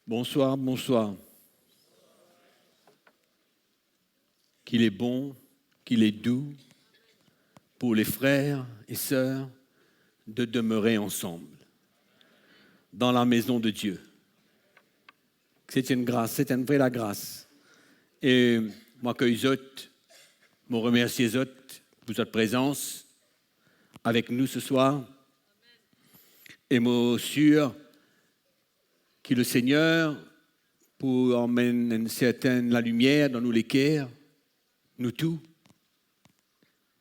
Bonsoir, bonsoir. Qu'il est bon, qu'il est doux pour les frères et sœurs de demeurer ensemble dans la maison de Dieu. C'est une grâce, c'est une vraie la grâce. Et moi que les autres, je remercie les autres pour votre présence avec nous ce soir. Et moi sûr que le Seigneur, pour emmener une certaine la lumière dans nous les cœurs, nous tous,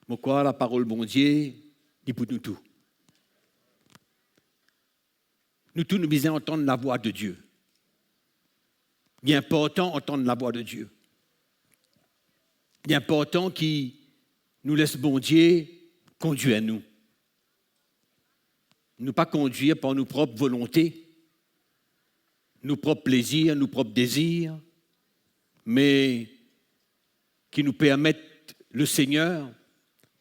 moi quoi la parole bon Dieu dit pour nous tous. Nous tous nous besoin entendre la voix de Dieu. Il est important d'entendre la voix de Dieu. Il est important qu'il nous laisse bon Dieu conduire nous. Ne pas conduire par nos propres volontés, nos propres plaisirs, nos propres désirs, mais qui nous permettent le Seigneur,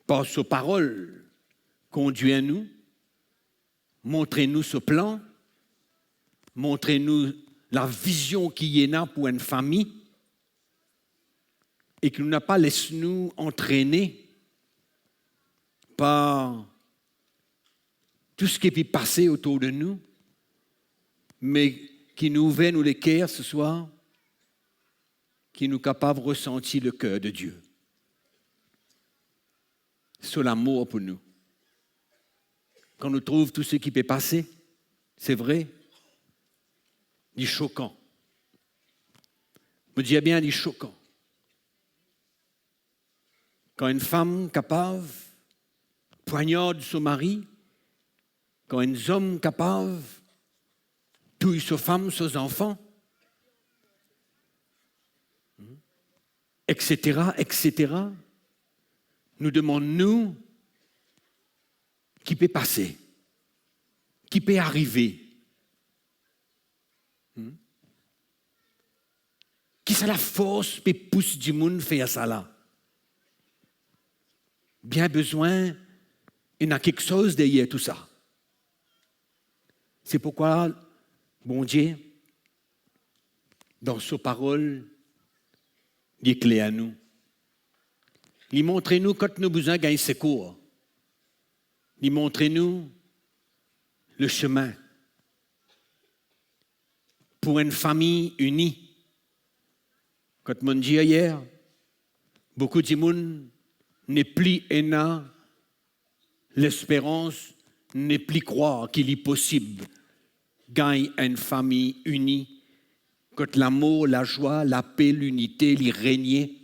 par sa parole, conduire nous, montrez-nous ce plan, montrez-nous la vision qui est là pour une famille et qui nous n'a pas laissé nous entraîner par tout ce qui peut passer autour de nous, mais qui nous ouvre nous les cœurs ce soir, qui nous capable de ressentir le cœur de Dieu. C'est l'amour pour nous. Quand nous trouvons tout ce qui peut passer, c'est vrai, il est choquant. Je dis bien, il est choquant. Quand une femme capable poignarde son mari, quand un homme capable touille sa femme, ses enfants, etc., etc., nous demandons-nous qui peut passer, qui peut arriver, qui c'est la force qui pousse du monde à faire ça là. Bien besoin, il y a quelque chose derrière tout ça. C'est pourquoi, bon Dieu, dans sa parole, il est clair à nous. Il montre-nous quand nous avons besoin de gagner secours. Il montre-nous le chemin pour une famille unie. Quand on dit hier, beaucoup de monde n'est plus en l'espérance, n'est plus croire qu'il est possible de gagner une famille unie. Quand l'amour, la joie, la paix, l'unité, les régner,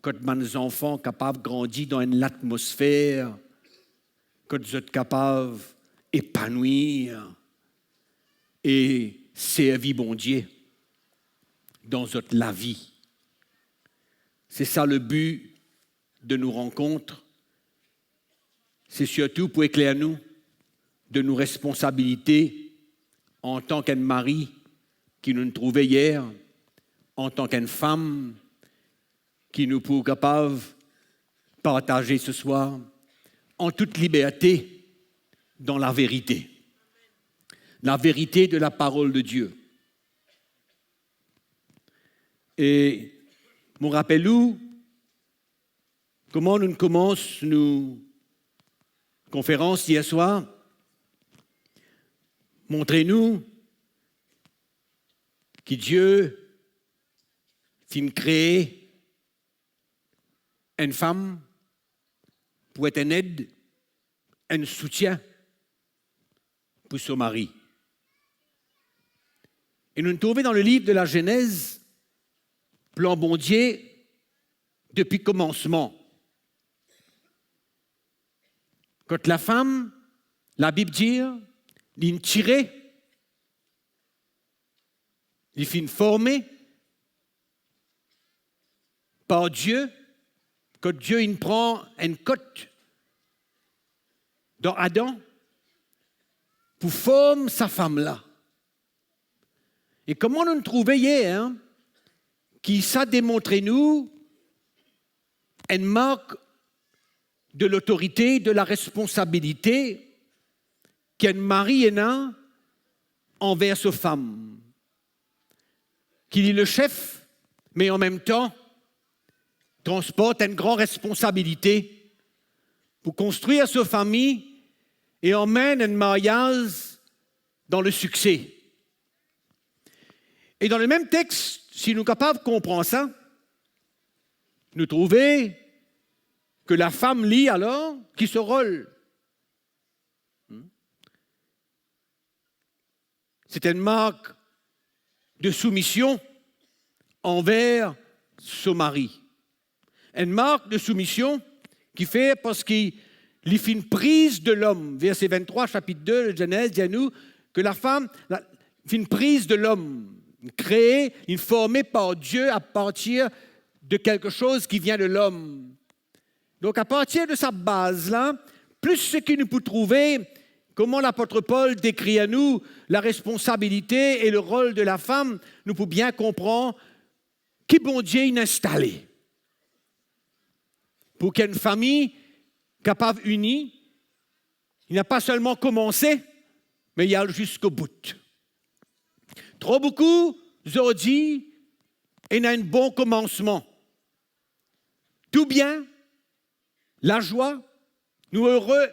quand mes enfants sont capables de grandir dans une atmosphère, quand vous êtes capables d'épanouir et servir bon Dieu dans votre la vie. C'est ça le but de nos rencontres. C'est surtout pour éclairer nous de nos responsabilités en tant qu'un mari qui nous trouvait hier, en tant qu'une femme qui nous peut capable de partager ce soir en toute liberté dans la vérité. La vérité de la parole de Dieu. Et me rappelez-vous comment nous commençons nos conférences hier soir? Montrez-nous que Dieu a créé une femme pour être une aide, un soutien pour son mari. Et nous nous trouvons dans le livre de la Genèse, plan bon Dieu, depuis le commencement. Quand la femme, la Bible dit, il tirée, il finit formée par Dieu, quand Dieu il prend une côte dans Adam pour former sa femme-là. Et comment nous trouvons hier, qui ça démontré nous une marque de l'autorité, de la responsabilité qu'un mari a envers sa femme. qu'il est le chef, mais en même temps, transporte une grande responsabilité pour construire sa famille et emmène un mariage dans le succès. Et dans le même texte, si nous sommes capables de comprendre ça, nous trouvons que la femme lit alors qui se rôle. C'est une marque de soumission envers son mari. Une marque de soumission qui fait parce qu'il fait une prise de l'homme. Verset 23, chapitre 2 de Genèse, dit à nous que la femme fait une prise de l'homme, créée, formée par Dieu à partir de quelque chose qui vient de l'homme. Donc à partir de sa base-là, plus ce que nous pouvons trouver, comment l'apôtre Paul décrit à nous la responsabilité et le rôle de la femme, nous pouvons bien comprendre qui bon Dieu a installé. Pour qu'il y ait une famille capable, unie, il n'a pas seulement commencé, mais il y a jusqu'au bout. Trop beaucoup ont dit, il y a un bon commencement. Tout bien, la joie, nous heureux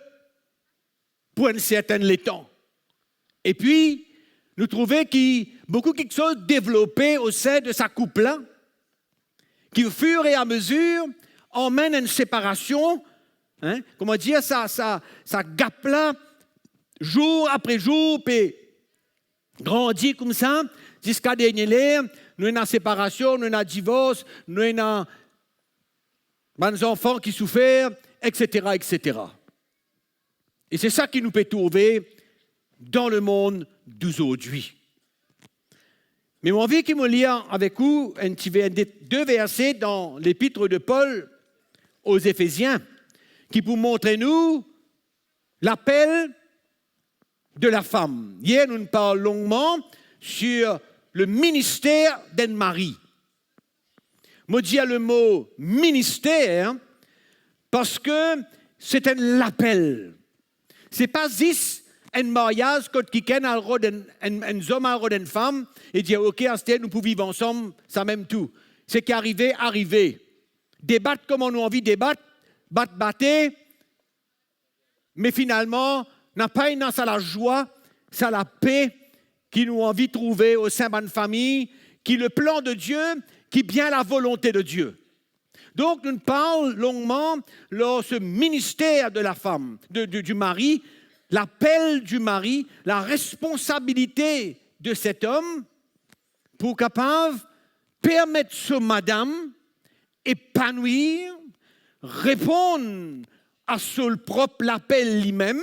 pour un certain temps. Et puis, nous trouvons qu'il y a beaucoup quelque chose développé au sein de sa couple-là, qui au fur et à mesure emmène à une séparation, comment dire, ça gap-là, jour après jour, puis grandit comme ça, jusqu'à dernier l'air, nous sommes en séparation, nous sommes en divorce, nous sommes des enfants qui souffrent, etc., etc. Et c'est ça qui nous peut trouver dans le monde d'aujourd'hui. Mais mon envie qui me lie avec vous, deux versets dans l'épître de Paul aux Éphésiens, qui pour montrer nous l'appel de la femme. Hier, nous parlons longuement sur le ministère d'un mari. Je dis le mot ministère parce que c'est un appel. Ce n'est pas juste un mariage quand quelqu'un a un homme a une femme et dit OK, nous pouvons vivre ensemble, ça même tout. C'est qu'arriver. Débattre comme on a envie de débattre, battre, mais finalement, n'a pas une ça la joie, ça la paix qui nous envie de trouver au sein d'une famille, qui est le plan de Dieu, qui est bien la volonté de Dieu. Donc, nous parlons longuement de ce ministère de la femme, du mari, l'appel du mari, la responsabilité de cet homme pour capable permettre ce madame épanouir, répondre à son propre appel lui-même,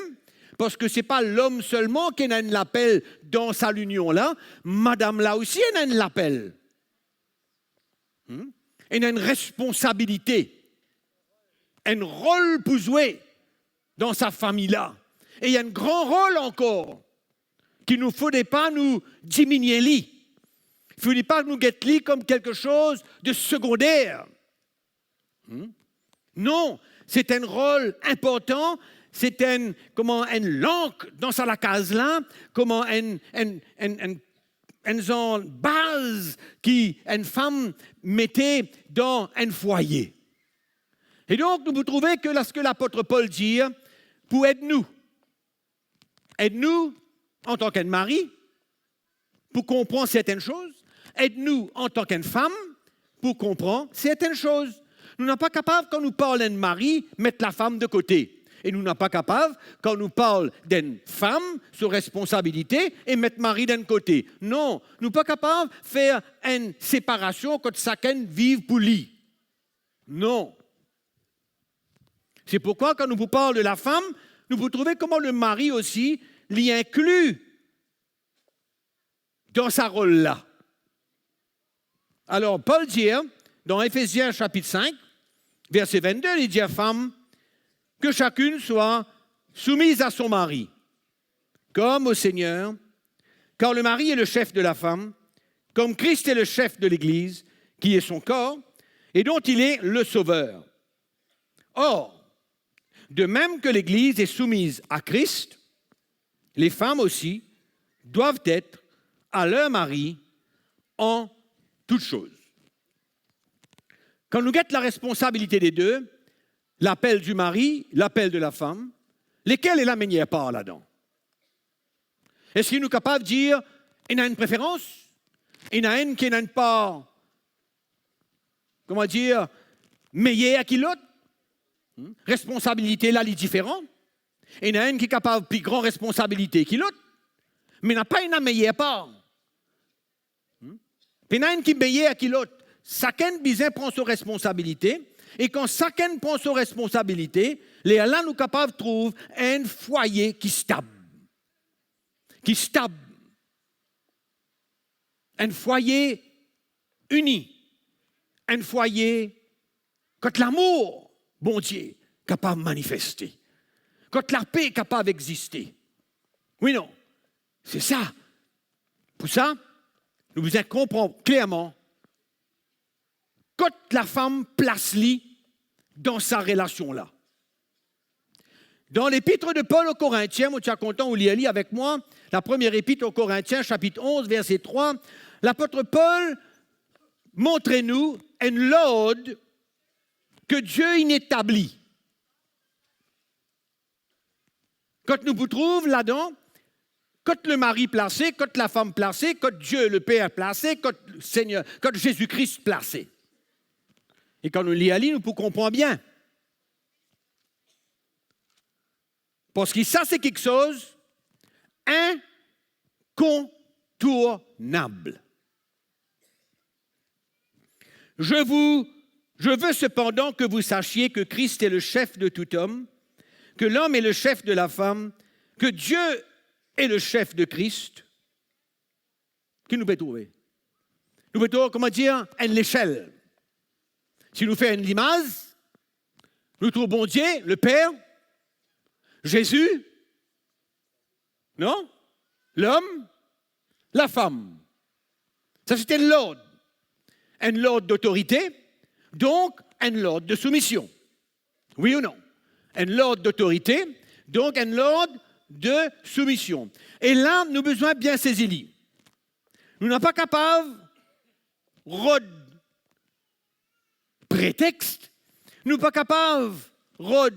parce que ce n'est pas l'homme seulement qui a un appel dans sa union-là, madame là aussi elle a un appel. Elle a une responsabilité, un rôle pour jouer dans sa famille-là. Et il y a un grand rôle encore qu'il ne faudrait pas nous diminuer. Il ne faudrait pas nous guetter comme quelque chose de secondaire. Non, c'est un rôle important, c'est une langue dans sa case-là, comment une base qu'une femme mettait dans un foyer. Et donc, nous trouvons que ce que l'apôtre Paul dit, pour aider-nous en tant qu'un mari, pour comprendre certaines choses, aide-nous en tant qu'une femme, pour comprendre certaines choses. Nous ne sommes pas capables, quand nous parlons d'un mari, mettre la femme de côté. Et nous ne sommes pas capables, quand nous parlons d'une femme, sur responsabilité, et mettre mari d'un côté. Non, nous ne sommes pas capables de faire une séparation quand chacun vit pour lui. Non. C'est pourquoi, quand nous vous parlons de la femme, nous vous trouvez comment le mari aussi l'y inclut dans sa rôle-là. Alors, Paul dit, dans Éphésiens chapitre 5, verset 22, il dit à la femme que chacune soit soumise à son mari, comme au Seigneur, car le mari est le chef de la femme, comme Christ est le chef de l'Église, qui est son corps, et dont il est le sauveur. Or, de même que l'Église est soumise à Christ, les femmes aussi doivent être à leur mari en toutes choses. Quand nous guettons la responsabilité des deux, l'appel du mari, l'appel de la femme, lesquels est la meilleure part là-dedans? Est-ce qu'il nous capable de dire, il y a une préférence? Il y en a une qui n'a une part, comment dire, meilleure que l'autre? Responsabilité là, elle est différente. Il y en a une qui est capable de plus grande responsabilité que l'autre, mais n'a pas une meilleure part. Il y en a une qui est meilleure que l'autre. Chacun besoin prend ses responsabilités. Et quand chacun prend ses responsabilités, là, nous sommes capables de trouver un foyer qui est stable. Qui est stable. Un foyer uni. Un foyer quand l'amour, bon Dieu, capable de manifester. Quand la paix est capable d'exister. Oui, non. C'est ça. Pour ça, nous vous comprenons clairement quand la femme place-lit dans sa relation-là. Dans l'épître de Paul aux Corinthiens, moi, tu es content, vous lisez avec moi, la première épître aux Corinthiens, chapitre 11, verset 3, l'apôtre Paul montre-nous un ordre que Dieu inétablit. Quand nous vous trouvons là-dedans, quand le mari placé, quand la femme placée, quand Dieu le Père placé, quand le Seigneur, quand Jésus-Christ placé. Et quand nous lisons, nous pouvons comprendre bien. Parce que ça, c'est quelque chose incontournable. Je veux cependant que vous sachiez que Christ est le chef de tout homme, que l'homme est le chef de la femme, que Dieu est le chef de Christ. Qui nous peut trouver? Nous peut trouver, comment dire, à l'échelle. Si nous faisons une limace, nous trouvons bon Dieu, le Père, Jésus, non? L'homme, la femme. Ça, c'était l'ordre. Un ordre d'autorité, donc un ordre de soumission. Oui ou non? Un ordre d'autorité, donc un ordre de soumission. Et là, nous avons besoin de bien saisir. Nous n'sommes pas capables de prétexte, nous ne sommes pas capables de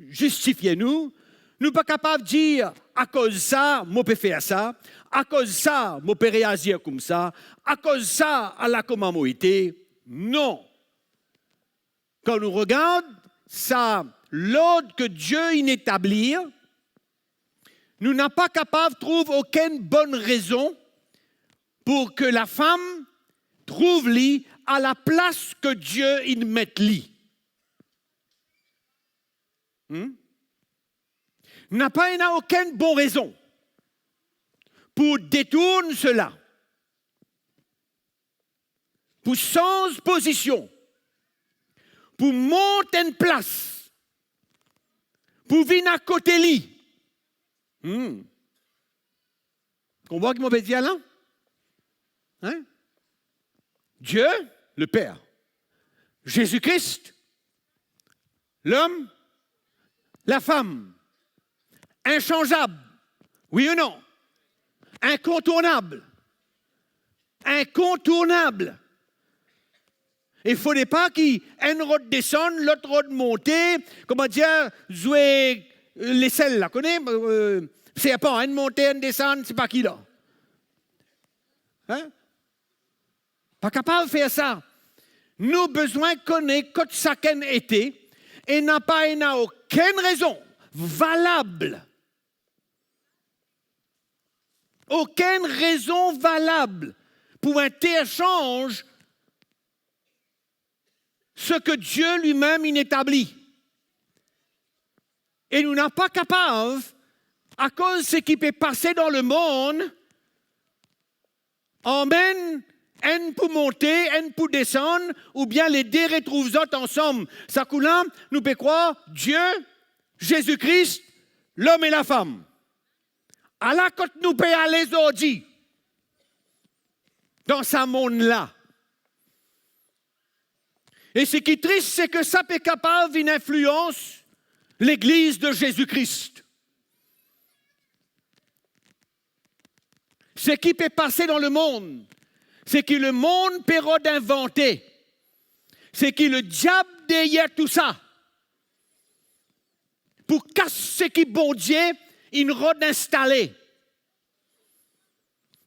justifier nous ne sommes pas capables de dire à cause de ça, je peux faire ça, à cause de ça, je peux réagir comme ça, à cause de ça, à la comment moi été. Non. Quand nous regardons ça, l'ordre que Dieu établit, nous n'sommes pas capables de trouver aucune bonne raison pour que la femme trouve lui à la place que Dieu il met lui. N'a pas aucune bonne raison pour détourner cela, pour changer position, pour monter une place, pour venir à côté lui. On voit qui m'a dit là? Hein? Dieu, le Père, Jésus-Christ, l'homme, la femme, inchangeable, oui ou non? Incontournable. Incontournable. Il ne faudrait pas qu'un route descende, l'autre route monte, comment dire, jouer les selles là, connais? C'est pas un monter, un descendre, c'est pas qui là? Hein? Pas capable de faire ça. Nous avons besoin de connaître quand chacun était et n'a aucune raison valable. Aucune raison valable pour interchanger ce que Dieu lui-même établit. Et nous n'sommes pas capables, à cause de ce qui peut passer dans le monde, emmène un pour monter, un pour descendre, ou bien les deux retrouvent ensemble. Ça coule, nous pouvons croire Dieu, Jésus-Christ, l'homme et la femme. Alors, quand nous pouvons aller aujourd'hui, dans ce monde-là, et ce qui est triste, c'est que ça peut être capable d'une influence l'Église de Jésus-Christ. Ce qui peut passer dans le monde, C'est que le monde peut d'inventer. C'est que le diable derrière tout ça. Pour casser ce qui bon Dieu, il rôde installé.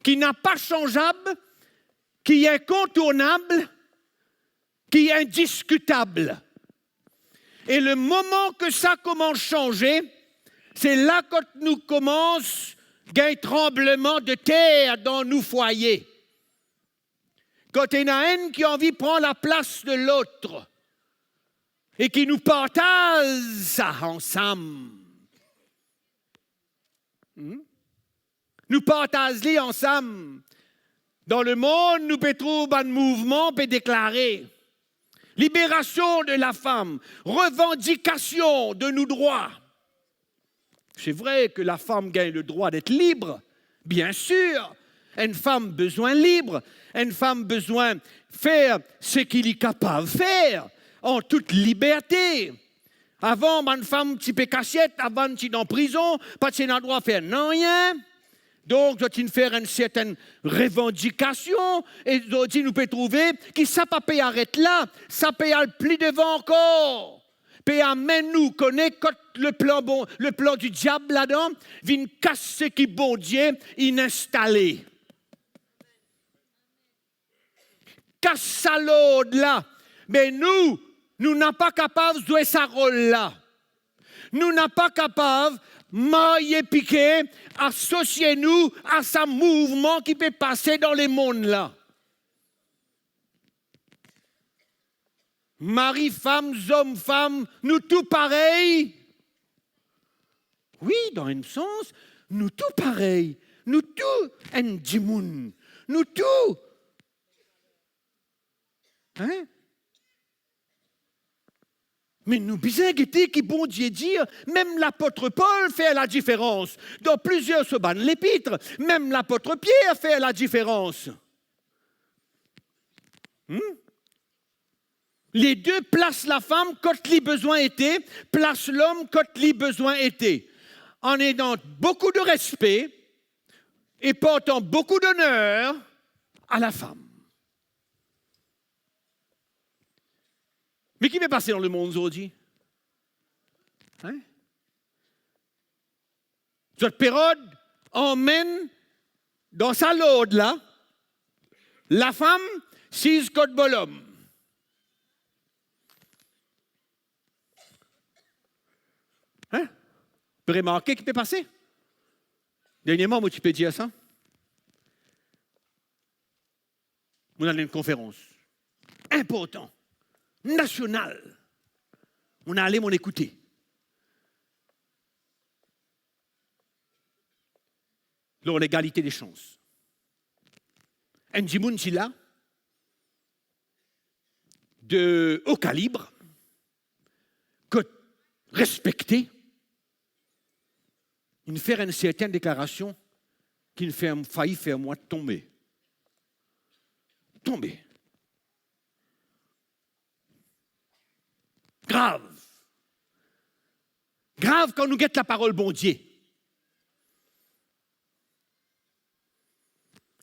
Qui n'a pas changeable, qui est incontournable, qui est indiscutable. Et le moment que ça commence à changer, c'est là que nous commençons un tremblement de terre dans nos foyers. Quand il y en a un qui a envie de prendre la place de l'autre et qui nous partage ça ensemble. Nous partageons ensemble. Dans le monde, nous pouvons trouver un mouvement peut déclarer libération de la femme, revendication de nos droits. C'est vrai que la femme gagne le droit d'être libre, bien sûr. Une femme besoin libre, une femme besoin faire ce qu'il est capable de faire en toute liberté. Avant, une femme petit peu cachette, avant tu es en prison, pas tu n'as droit de faire non rien. Donc, doit-il faire une certaine revendication et doit-il nous peut trouver que ça ne peut arrêter là, ça peut aller plus devant encore. Puis amène-nous connaître le plan du diable là-dedans, vient casser ce qui bon Dieu installé. Casse ça l'autre là. Mais nous n'sommes pas capables de jouer ce rôle-là. Nous n'sommes pas capables mailler piquer, associer nous à ce mouvement qui peut passer dans les mondes là. Mari, femme, homme, femme, nous tous pareils. Oui, dans un sens, nous tous pareils. Nous tous un djimoun. Nous tous. Hein? Mais nous bisons guetter qui bon Dieu dire, même l'apôtre Paul fait la différence. Dans plusieurs sebannes l'épître, même l'apôtre Pierre fait la différence. Les deux placent la femme quand les besoins étaient, placent l'homme quand les besoins étaient. En ayant beaucoup de respect et portant beaucoup d'honneur à la femme. Mais qui va passer dans le monde aujourd'hui? Hein? Cette période emmène dans sa lode là, la femme, 6 codes bolhomme. Hein? Vous pouvez remarquer qui peut passer? Dernièrement, moi, tu peux dire ça? On a une conférence importante. National. On a allé m'en écouter. Dans l'égalité des chances. Un Jimoun là, de haut calibre, que respecté, il fait une certaine déclaration qui me fait failli faire moi tomber. Tomber. Grave. Grave quand nous guette la parole bon Dieu.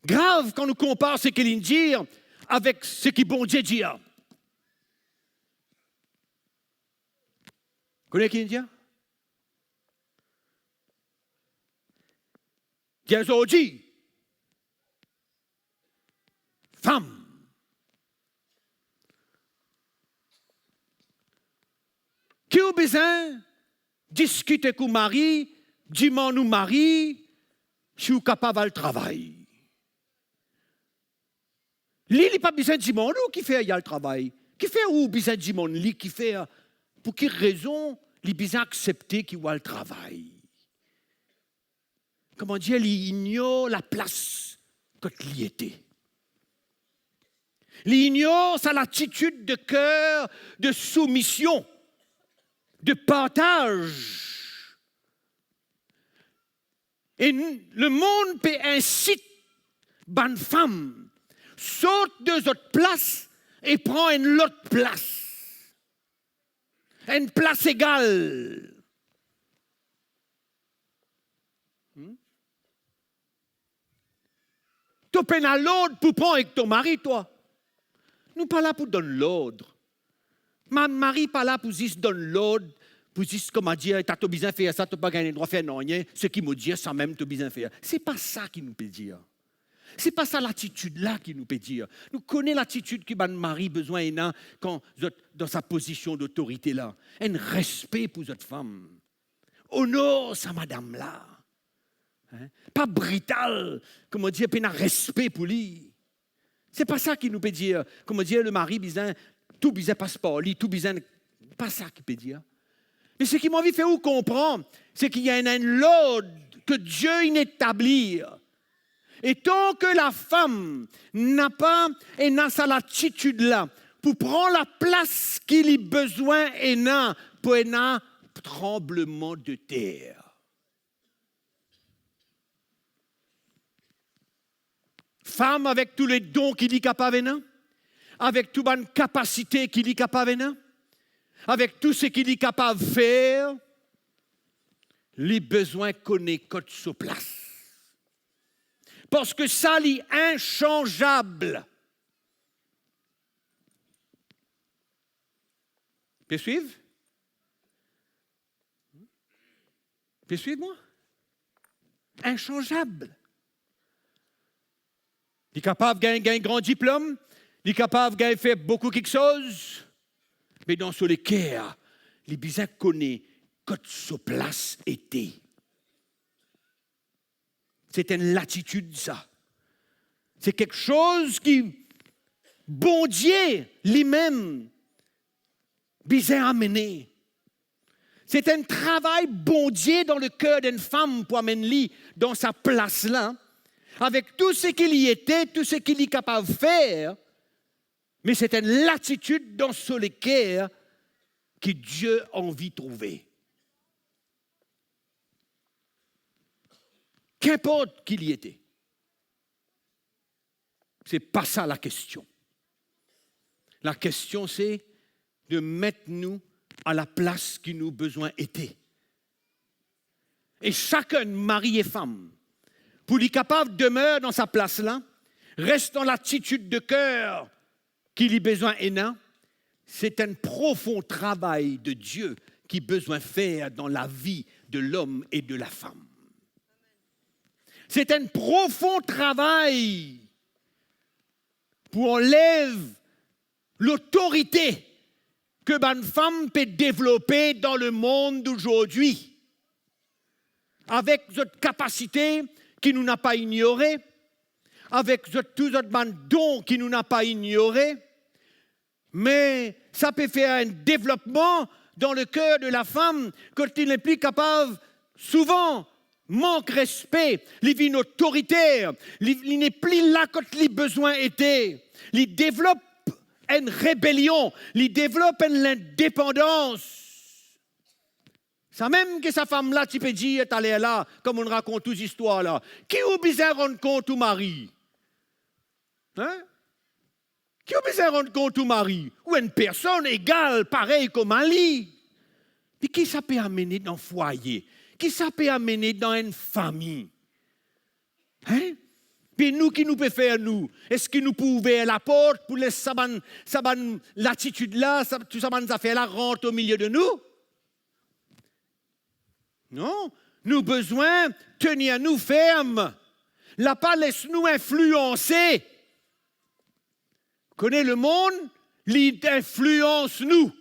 Grave quand nous comparons ce qu'il dit avec ce que bon Dieu dit. Vous connaissez qui dit? Dieu dit, femme. Qui a besoin discuter avec le mari, dis-moi nous mari, je suis capable de travail. Lui, il n'a pas besoin de dire nous qui fait le travail. Qui fait où besoin de dire lui qui fait pour quelle raison il a besoin d'accepter qu'il a le travail. Comment dire, il ignore la place que il y était. Il ignore sa l'attitude de cœur, de soumission, de partage. Et le monde peut inciter bonne femme, saute deux autres places et prend une autre place. Une place égale. Tu peines à l'ordre pour prendre avec ton mari, toi. Nous pas là pour donner l'ordre. Ma mari pas là pour dire donne l'ordre, pour dire comment dire, tu as besoin de faire ça, tu n'as pas gagné le droit de faire non, rien. Ce qui me dit, ça même, tu as besoin de faire. Ce n'est pas ça qui nous peut dire. Ce n'est pas ça l'attitude-là qui nous peut dire. Nous connaissons l'attitude que mon mari a besoin quand dans sa position d'autorité-là. Un respect pour cette femme. Honore sa madame-là. Hein? Pas brutal, comment dire, puis un respect pour lui. Ce n'est pas ça qui nous peut dire. Comment dire, le mari, tout bizarre passe par lui, tout bizarre. Pas ça qui peut dire. Mais ce qui m'a envie de faire vous comprendre, c'est qu'il y a un l'ordre que Dieu établit. Et tant que la femme n'a pas et n'a cette attitude-là pour prendre la place qu'il a besoin et n'a pour un tremblement de terre. Femme avec tous les dons qu'il est capable de, avec toute bonne capacité qu'il est capable de, avec tout ce qu'il est capable de faire, les besoins connaissent côté sur place. Parce que ça, c'est inchangeable. Vous suivre? Vous suivre, moi? Inchangeable. Il est capable de gagner un grand diplôme, il est capable de faire beaucoup quelque chose, mais dans ce cas, les bizarres connaissent côté sur place était. C'est une latitude, ça. C'est quelque chose qui, bon Dieu, lui-même, bizarre amené. C'est un travail bon Dieu dans le cœur d'une femme pour amener dans sa place-là, avec tout ce qu'il y était, tout ce qu'il est capable de faire, mais c'est une latitude dans ce cœur que Dieu a envie de trouver. Qu'importe qu'il y était. Ce n'est pas ça la question. La question, c'est de mettre nous à la place qui nous besoin était. Et chacun, mari et femme, pour être capable de demeurer dans sa place-là, reste dans l'attitude de cœur qu'il y a besoin et n'a, c'est un profond travail de Dieu qu'il a besoin de faire dans la vie de l'homme et de la femme. C'est un profond travail pour enlever l'autorité que une femme peut développer dans le monde d'aujourd'hui. Avec cette capacité qui nous n'a pas ignorée, avec tous autres dons qui nous n'a pas ignorés, mais ça peut faire un développement dans le cœur de la femme quand il n'est plus capable, souvent, manque respect, il vit autoritaire, il n'est plus là quand les besoins étaient. Il développe une rébellion, il développe une indépendance. Ça même que sa femme-là, tu peux dire, est allée là, comme on raconte toutes ces histoires-là. Qui ou bizarre rendre compte au mari? Hein? Qui ou bizarre rendre compte au mari? Ou une personne égale, pareille comme Ali? Puis qui ça peut amener dans le foyer? Qui ça peut amener dans une famille? Hein? Puis nous, qui nous peut faire, nous? Est-ce que nous pouvons ouvrir la porte pour laisser l'attitude-là, tout ça, ces affaires-là rentrent au milieu de nous? Non. Nous avons besoin de tenir nous fermes. La pas laisse-nous influencer. Connais le monde, il influence nous.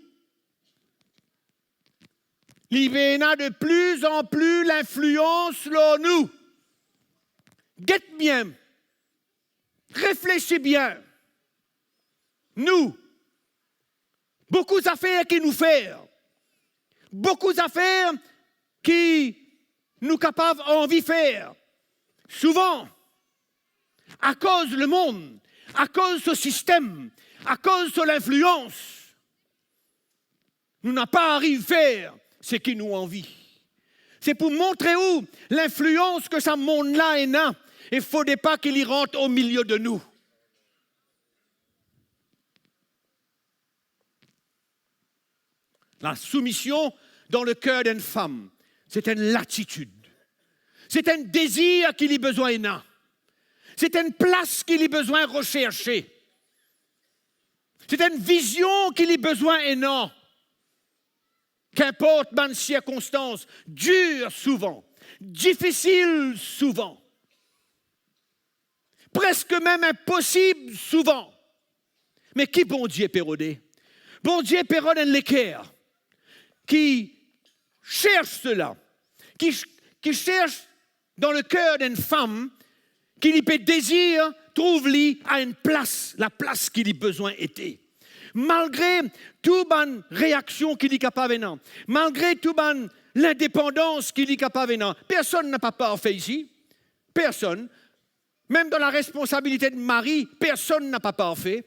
Il y a de plus en plus l'influence sur nous. Guette bien. Réfléchis bien. Nous, beaucoup d'affaires qui nous font. Beaucoup d'affaires qui nous capables envie de faire. Souvent, à cause du monde, à cause du système, à cause de l'influence, nous n'avons pas arrivé à faire ce qui nous envie. C'est pour montrer où l'influence que ce monde-là est là. Il ne faudrait pas qu'il y rentre au milieu de nous. La soumission dans le cœur d'une femme, c'est une latitude. C'est un désir qu'il y a besoin. C'est une place qu'il a besoin de rechercher. C'est une vision qu'il a besoin et non. Qu'importe les circonstances, dures souvent, difficiles souvent, presque même impossibles souvent. Mais qui bon Dieu pérodé? Bon Dieu pérode un l'équerre qui cherche cela, qui cherche dans le cœur d'une femme qui lui peut désir, trouve-lui à une place, la place qu'il a besoin était. Malgré toute bonne réaction qu'il est capable de, malgré toute bonne l'indépendance qu'il est capable de, personne n'a pas parfait ici. Personne. Même dans la responsabilité de mari, personne n'a pas parfait.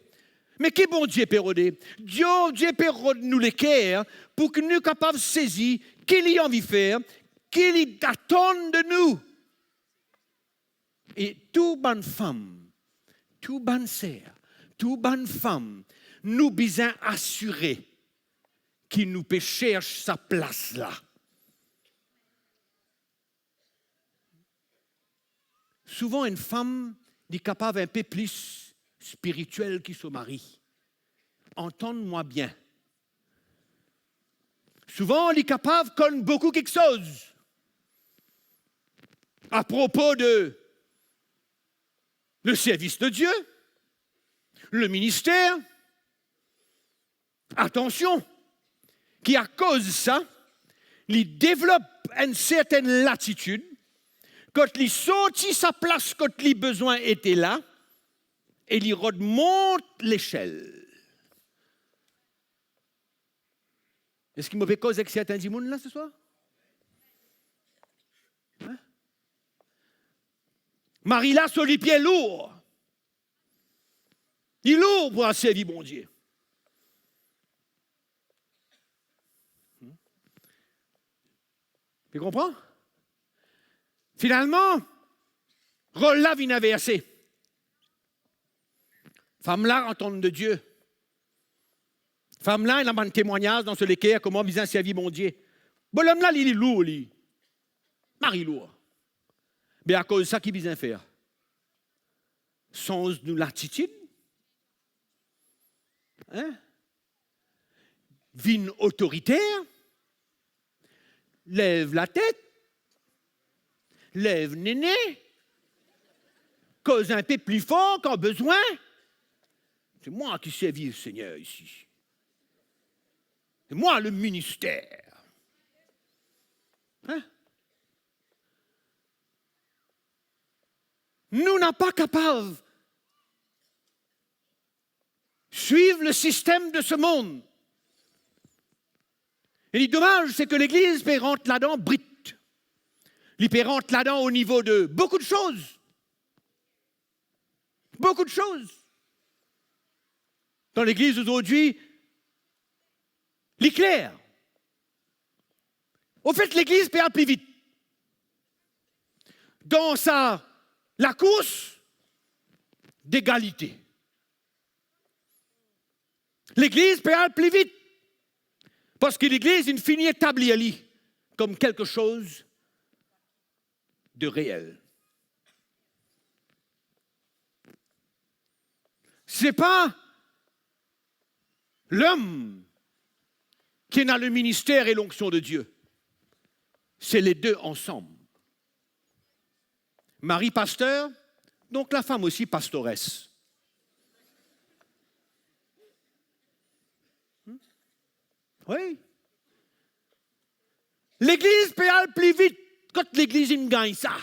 Mais qui bon Dieu pérodé? Dieu pérode nous les cœurs pour que nous soyons capables de saisir qu'il y a envie de faire, qu'il attend de nous. Et toute bonne femme, toute bonne sœur, toute bonne femme, nous besoin assurer qu'il nous peut chercher sa place là. Souvent, une femme est capable un peu plus spirituelle que son mari. Entends-moi bien. Souvent, elle est capable de connaître beaucoup quelque chose. À propos de le service de Dieu, le ministère. Attention, qui à cause de ça, il développe une certaine latitude. Quand il sortit sa place, quand les besoins étaient là, et il remonte l'échelle. Est-ce qu'il me fait cause avec certains dimons là ce soir? Hein? Marie là sur les pieds lourds. Il est lourd pour servir bon Dieu. Tu comprends? Finalement, rôle là vient inversé. Femme là entend de Dieu. Femme là, il a un témoignage dans ce léquer comment bien servir mon Dieu. Bon l'homme là, il est lourd, lui. Marie lourd. Mais à cause de ça, qui bien faire? Sans nous l'attitude? Hein? Vine autoritaire? Lève la tête? Lève néné? Cause un peu plus fort qu'en besoin? C'est moi qui servis le Seigneur ici. C'est moi le ministère. Hein? Nous n'sommes pas capables de suivre le système de ce monde. Et le dommage, c'est que l'Église rentre là-dedans brite. Elle rentre là-dedans au niveau de beaucoup de choses. Beaucoup de choses. Dans l'Église aujourd'hui, l'éclair. Au fait, l'Église perd plus vite. Dans la course d'égalité. L'Église perd plus vite. Parce que l'Église, il finit établie comme quelque chose de réel. Ce n'est pas l'homme qui a le ministère et l'onction de Dieu. C'est les deux ensemble. Marie pasteur, donc la femme aussi pastoresse. Oui. L'Église peut aller plus vite quand l'Église gagne ça.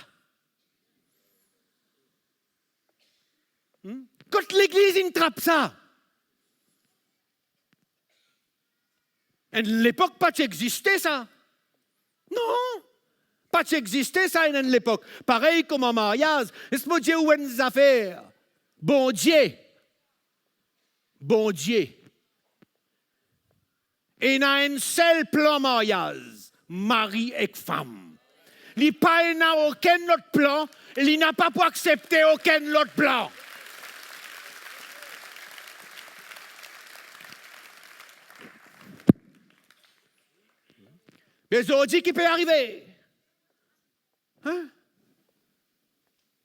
Quand l'Église trappe ça. À l'époque, pas existait ça. Non. Pas existait ça à l'époque. Pareil comme en mariage. Est-ce que Dieu ou une affaire? Bon Dieu. Bon Dieu. Et il y a un seul plan mariage. Mari et femme. Il n'y a aucun autre plan. Il n'a pas pour accepter aucun autre plan. Mais aujourd'hui, qui peut arriver? Hein?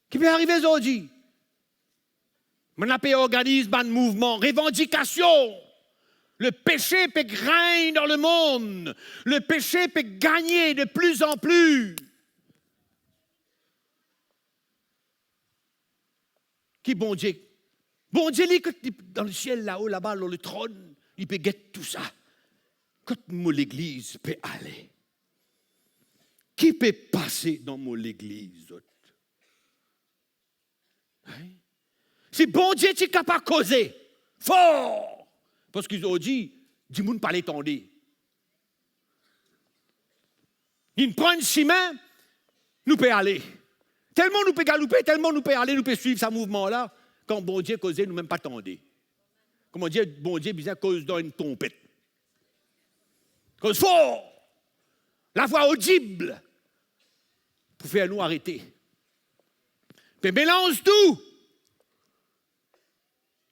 Qui peut arriver aujourd'hui? On a organisé un mouvement, revendication. Le péché peut gagner dans le monde. Le péché peut gagner de plus en plus. Qui bon Dieu? Bon Dieu, dans le ciel, là-haut, là-bas, dans le trône, il peut guetter tout ça. Quand l'église peut aller, qui peut passer dans l'église? Hein? Si bon Dieu, tu es capable de causer, fort! Parce qu'ils ont dit, dis-moi ne pas l'étendre. Ils prennent chemin, nous pouvons aller. Tellement nous pouvons galoper, tellement nous pouvons aller, nous pouvons suivre ce mouvement-là, quand bon Dieu causait, nous même pas tendre. Comment dire, bon Dieu, besoin cause dans une trompette. Cause fort! La voix audible pour faire nous arrêter. Puis mélange tout.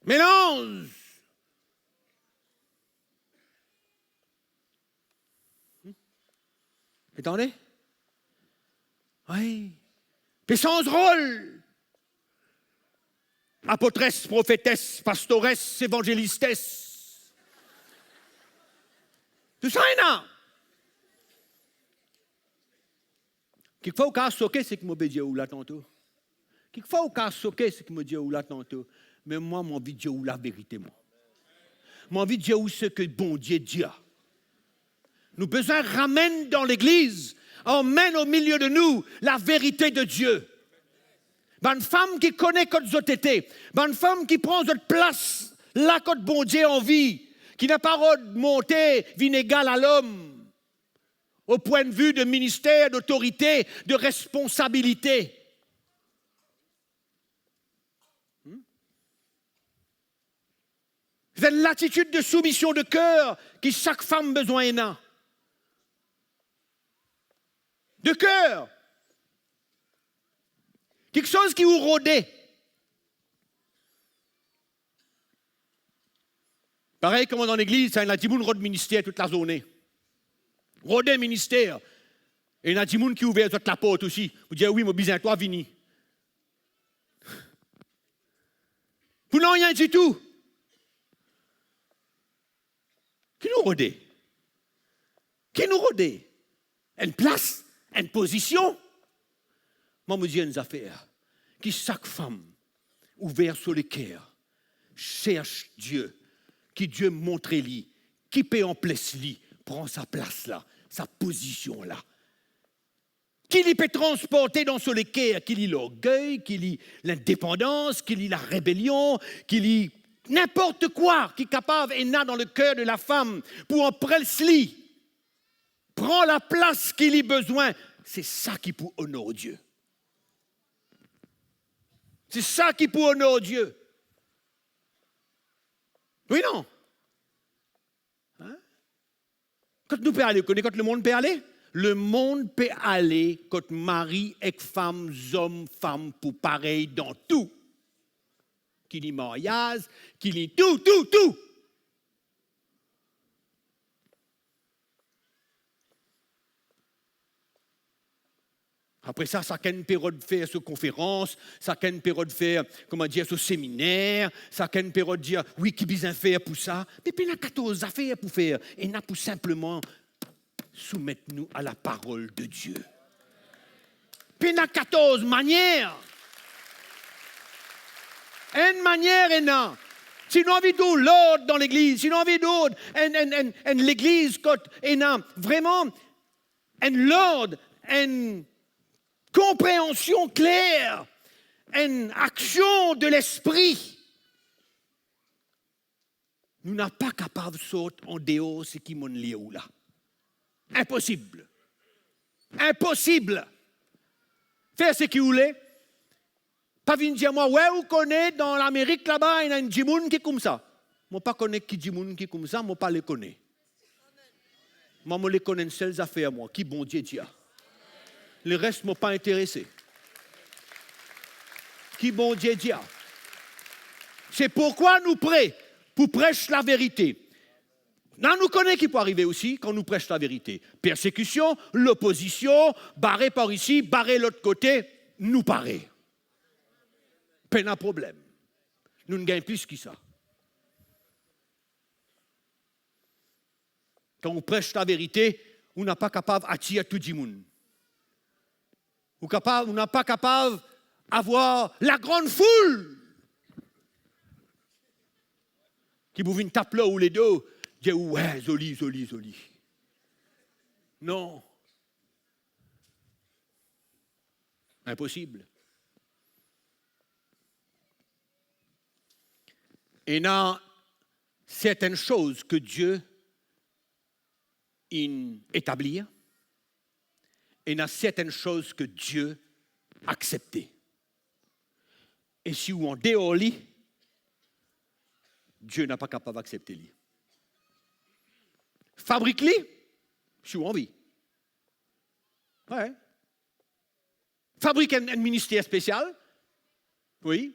Mélange. Attendez? Oui. Puis sans rôle. Apôtresse, prophétesse, pastoresse, évangélistesse. Tout ça est là. Quelquefois, au cas soqué, c'est que je me dis ou là tantôt. Quelquefois, au cas soqué, c'est que je me dis ou là tantôt. Mais moi, mon envie de Dieu ou la vérité, moi. Mon envie de Dieu ou ce que bon Dieu dit. Nous besoin ramène dans l'église, emmène au milieu de nous la vérité de Dieu. Une femme qui connaît quand vous été, une femme qui prend votre place là quand bon Dieu en vie, qui n'a pas monté vinaigre à l'homme, au point de vue de ministère, d'autorité, de responsabilité. C'est l'attitude de soumission de cœur que chaque femme besoin a. De cœur. Quelque chose qui vous rôdait. Pareil comme dans l'église, il y a des gens qui ministère toute la journée. Rôder ministère. Et il y a des gens qui ouvrent toute la porte aussi. Vous dites, oui, mon besoin, toi, vini. Vous n'en rien du tout. Qui nous rôdait? Qui nous rôdait? Une place, une position. Moi, je dis une affaire. Que chaque femme, ouverte sur le cœur, cherche Dieu. Que Dieu montre lui. Qui peut en place lui, prend sa place là, sa position là. Qui lui peut transporter dans son cœur, qui lit l'orgueil, qui lit l'indépendance, qui lit la rébellion, qui lit n'importe quoi qui est capable et n'a dans le cœur de la femme pour en prendre prend la place qu'il y a besoin. C'est ça qui peut honorer Dieu. C'est ça qui peut honorer Dieu. Oui, non? Hein? Quand nous pouvons aller, quand le monde peut aller? Le monde peut aller quand mari et femme, hommes, femmes, pour pareil dans tout. Qu'il y ait mariage, qu'il y ait tout. Après ça a une période de faire cette conférence, ça a une période de faire, ce séminaire, ça a une période de dire, oui, qui besoin faire pour ça. Mais puis il y a 14 affaires pour faire. Et il y a pour simplement soumettre nous à la parole de Dieu. Puis il y a 14 manières. Une manière est là. Si nous avons d'autres l'ordre dans l'église, si nous avons d'autres, l'église, quand il y a vraiment un ordre, une compréhension claire, une action de l'esprit, nous n'sommes pas capables de sortir en dehors ce qui m'en lié là. Impossible. Impossible. Faire ce qu'il voulait. Pas venir dire moi, ouais, vous connaissez dans l'Amérique là-bas, il y a un djimoun qui est comme ça. Moi, pas connais qui djimoun qui est comme ça, moi, pas les connais. Moi, je les connais une seule affaire, moi, qui bon Dieu dit. Le reste ne m'a pas intéressé. Qui bon Dieu dit. C'est pourquoi nous prêchons, pour prêcher la vérité. Non, nous connaissons qui peut arriver aussi quand nous prêchons la vérité. Persécution, l'opposition, barré par ici, barré l'autre côté, nous paraît. Pas un problème. nous ne gagnons plus que ça. Quand on prêche la vérité, on n'est pas capable d'attirer tout le monde. On n'est pas capable d'avoir la grande foule qui vous vient taper là ou les deux, dire ouais, joli, joli, joli. Non. Impossible. Et il y a certaines choses que Dieu établit, et il y a certaines choses que Dieu accepte. Et si on dehors lui, Dieu n'est pas capable d'accepter lui. Fabrique-lui, si on envie. Ouais. Fabrique un ministère spécial, oui.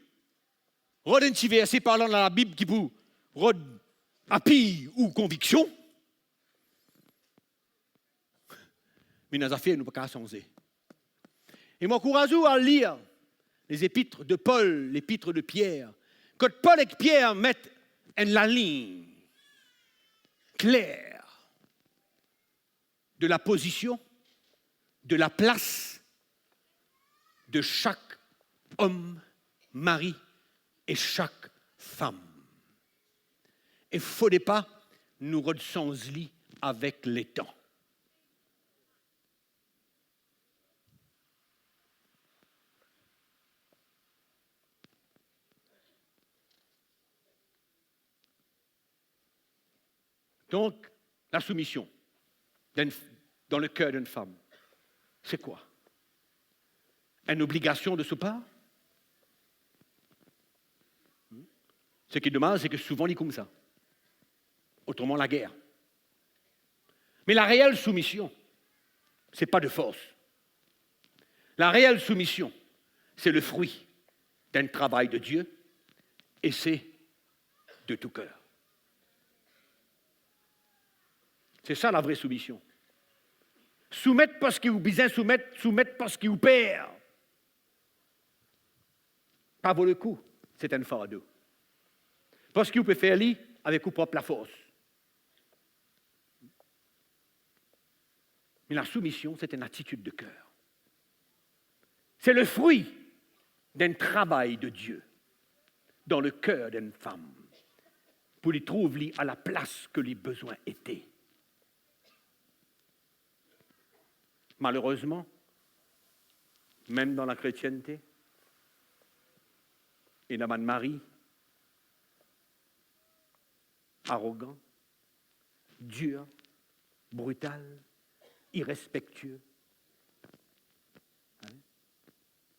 Rod un petit verset parlant dans la Bible qui vous rod appui ou conviction. Mais dans les affaires, nous ne pouvons pas changer. Et m'encourage à lire les épîtres de Paul, l'épître de Pierre. Quand Paul et Pierre mettent la ligne claire de la position, de la place de chaque homme, mari et chaque femme. Il ne faudrait pas nous ressembler avec les temps. Donc, la soumission dans le cœur d'une femme, c'est quoi? Une obligation de ce part? Ce qui est dommage, c'est que souvent, on est comme ça. Autrement, la guerre. Mais la réelle soumission, ce n'est pas de force. La réelle soumission, c'est le fruit d'un travail de Dieu et c'est de tout cœur. C'est ça la vraie soumission. Soumettre parce qu'il vous besoin, soumettre parce qu'il vous perd. Pas vaut le coup, c'est un fardeau. Parce qu'il peut faire lui avec vous propre la force. Mais la soumission, c'est une attitude de cœur. C'est le fruit d'un travail de Dieu dans le cœur d'une femme pour lui trouver à la place que les besoins étaient. Malheureusement, même dans la chrétienté, il y a un mari arrogant, dur, brutal, irrespectueux.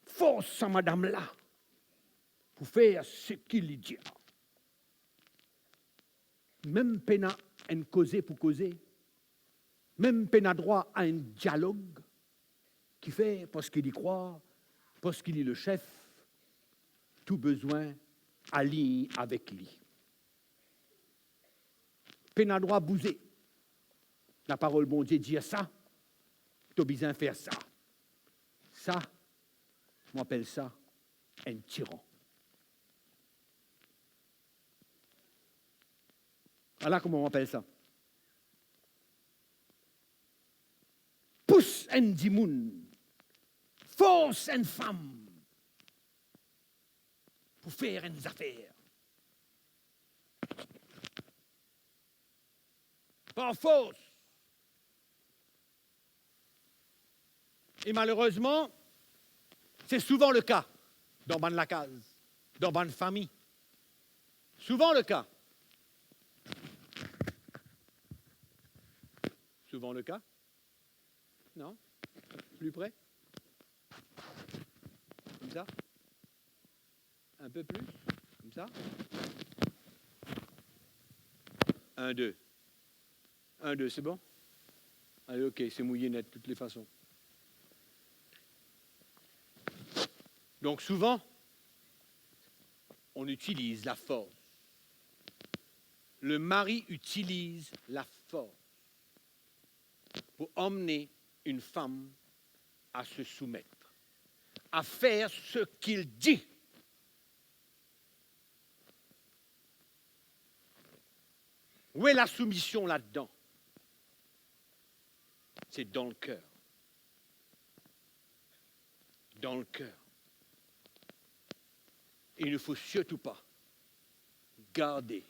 Force à madame là pour faire ce qu'il dit. Même peine à une causer pour causer. Même peine à droit à un dialogue qui fait, parce qu'il y croit, parce qu'il est le chef, tout besoin aligne avec lui. Peine à droit bouser. La parole bon Dieu dit ça, tu as besoin de faire ça. Ça, on appelle ça un tyran. Voilà comment on appelle ça. Pousse un dimoun, force une femme pour faire une affaire. Par force. Et malheureusement, c'est souvent le cas dans la case, dans la famille. Souvent le cas. Souvent le cas. Non? Plus près? Comme ça? Un peu plus? Comme ça? 1, 2. 1, 2, c'est bon? Allez, ok, c'est mouillé net de toutes les façons. Donc souvent, on utilise la force. Le mari utilise la force pour emmener une femme à se soumettre, à faire ce qu'il dit. Où est la soumission là-dedans? C'est dans le cœur. Dans le cœur. Il ne faut surtout pas garder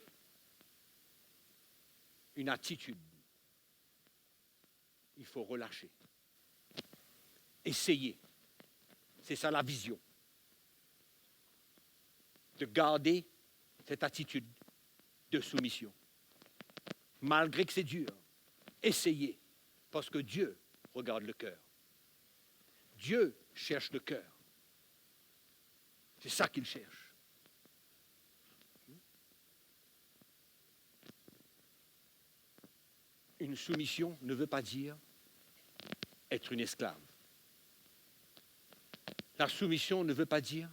une attitude. Il faut relâcher. Essayer. C'est ça la vision. De garder cette attitude de soumission. Malgré que c'est dur, essayez. Parce que Dieu regarde le cœur. Dieu cherche le cœur. C'est ça qu'il cherche. Une soumission ne veut pas dire être une esclave. La soumission ne veut pas dire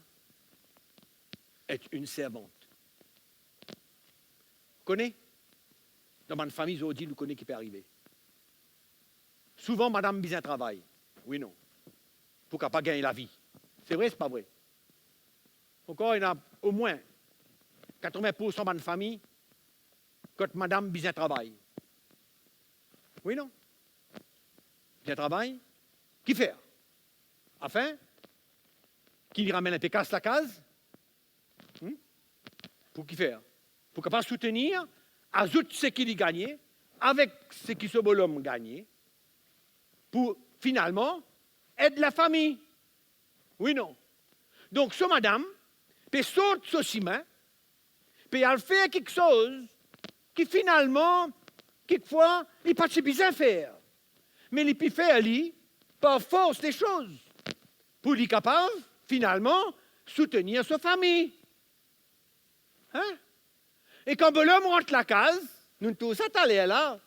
être une servante. Vous connaissez? Dans ma famille, je dis, nous connaissons qui peut arriver. Souvent, madame bien travaille. Oui, non. Pour qu'elle pas gagner la vie. C'est vrai, c'est pas vrai. Encore, il y en a au moins 80% de ma famille quand madame bien travaille. Oui, non. Bien travaille. Qui fait? Afin qu'il y ramène un peu casse la case. Pour qui faire? Pour qu'elle pas soutenir, ajoute ce qu'il y gagne, avec ce qui ce bonhomme gagne, pour finalement aider la famille. Oui, non. Donc, ce madame peut sortir ce chemin, peut faire quelque chose qui finalement, quelquefois, il n'est pas si bien faire. Mais il peut faire, lui, par force des choses, pour lui capable, finalement, soutenir sa famille. Hein? Et quand l'homme rentre la case, nous tous allés là,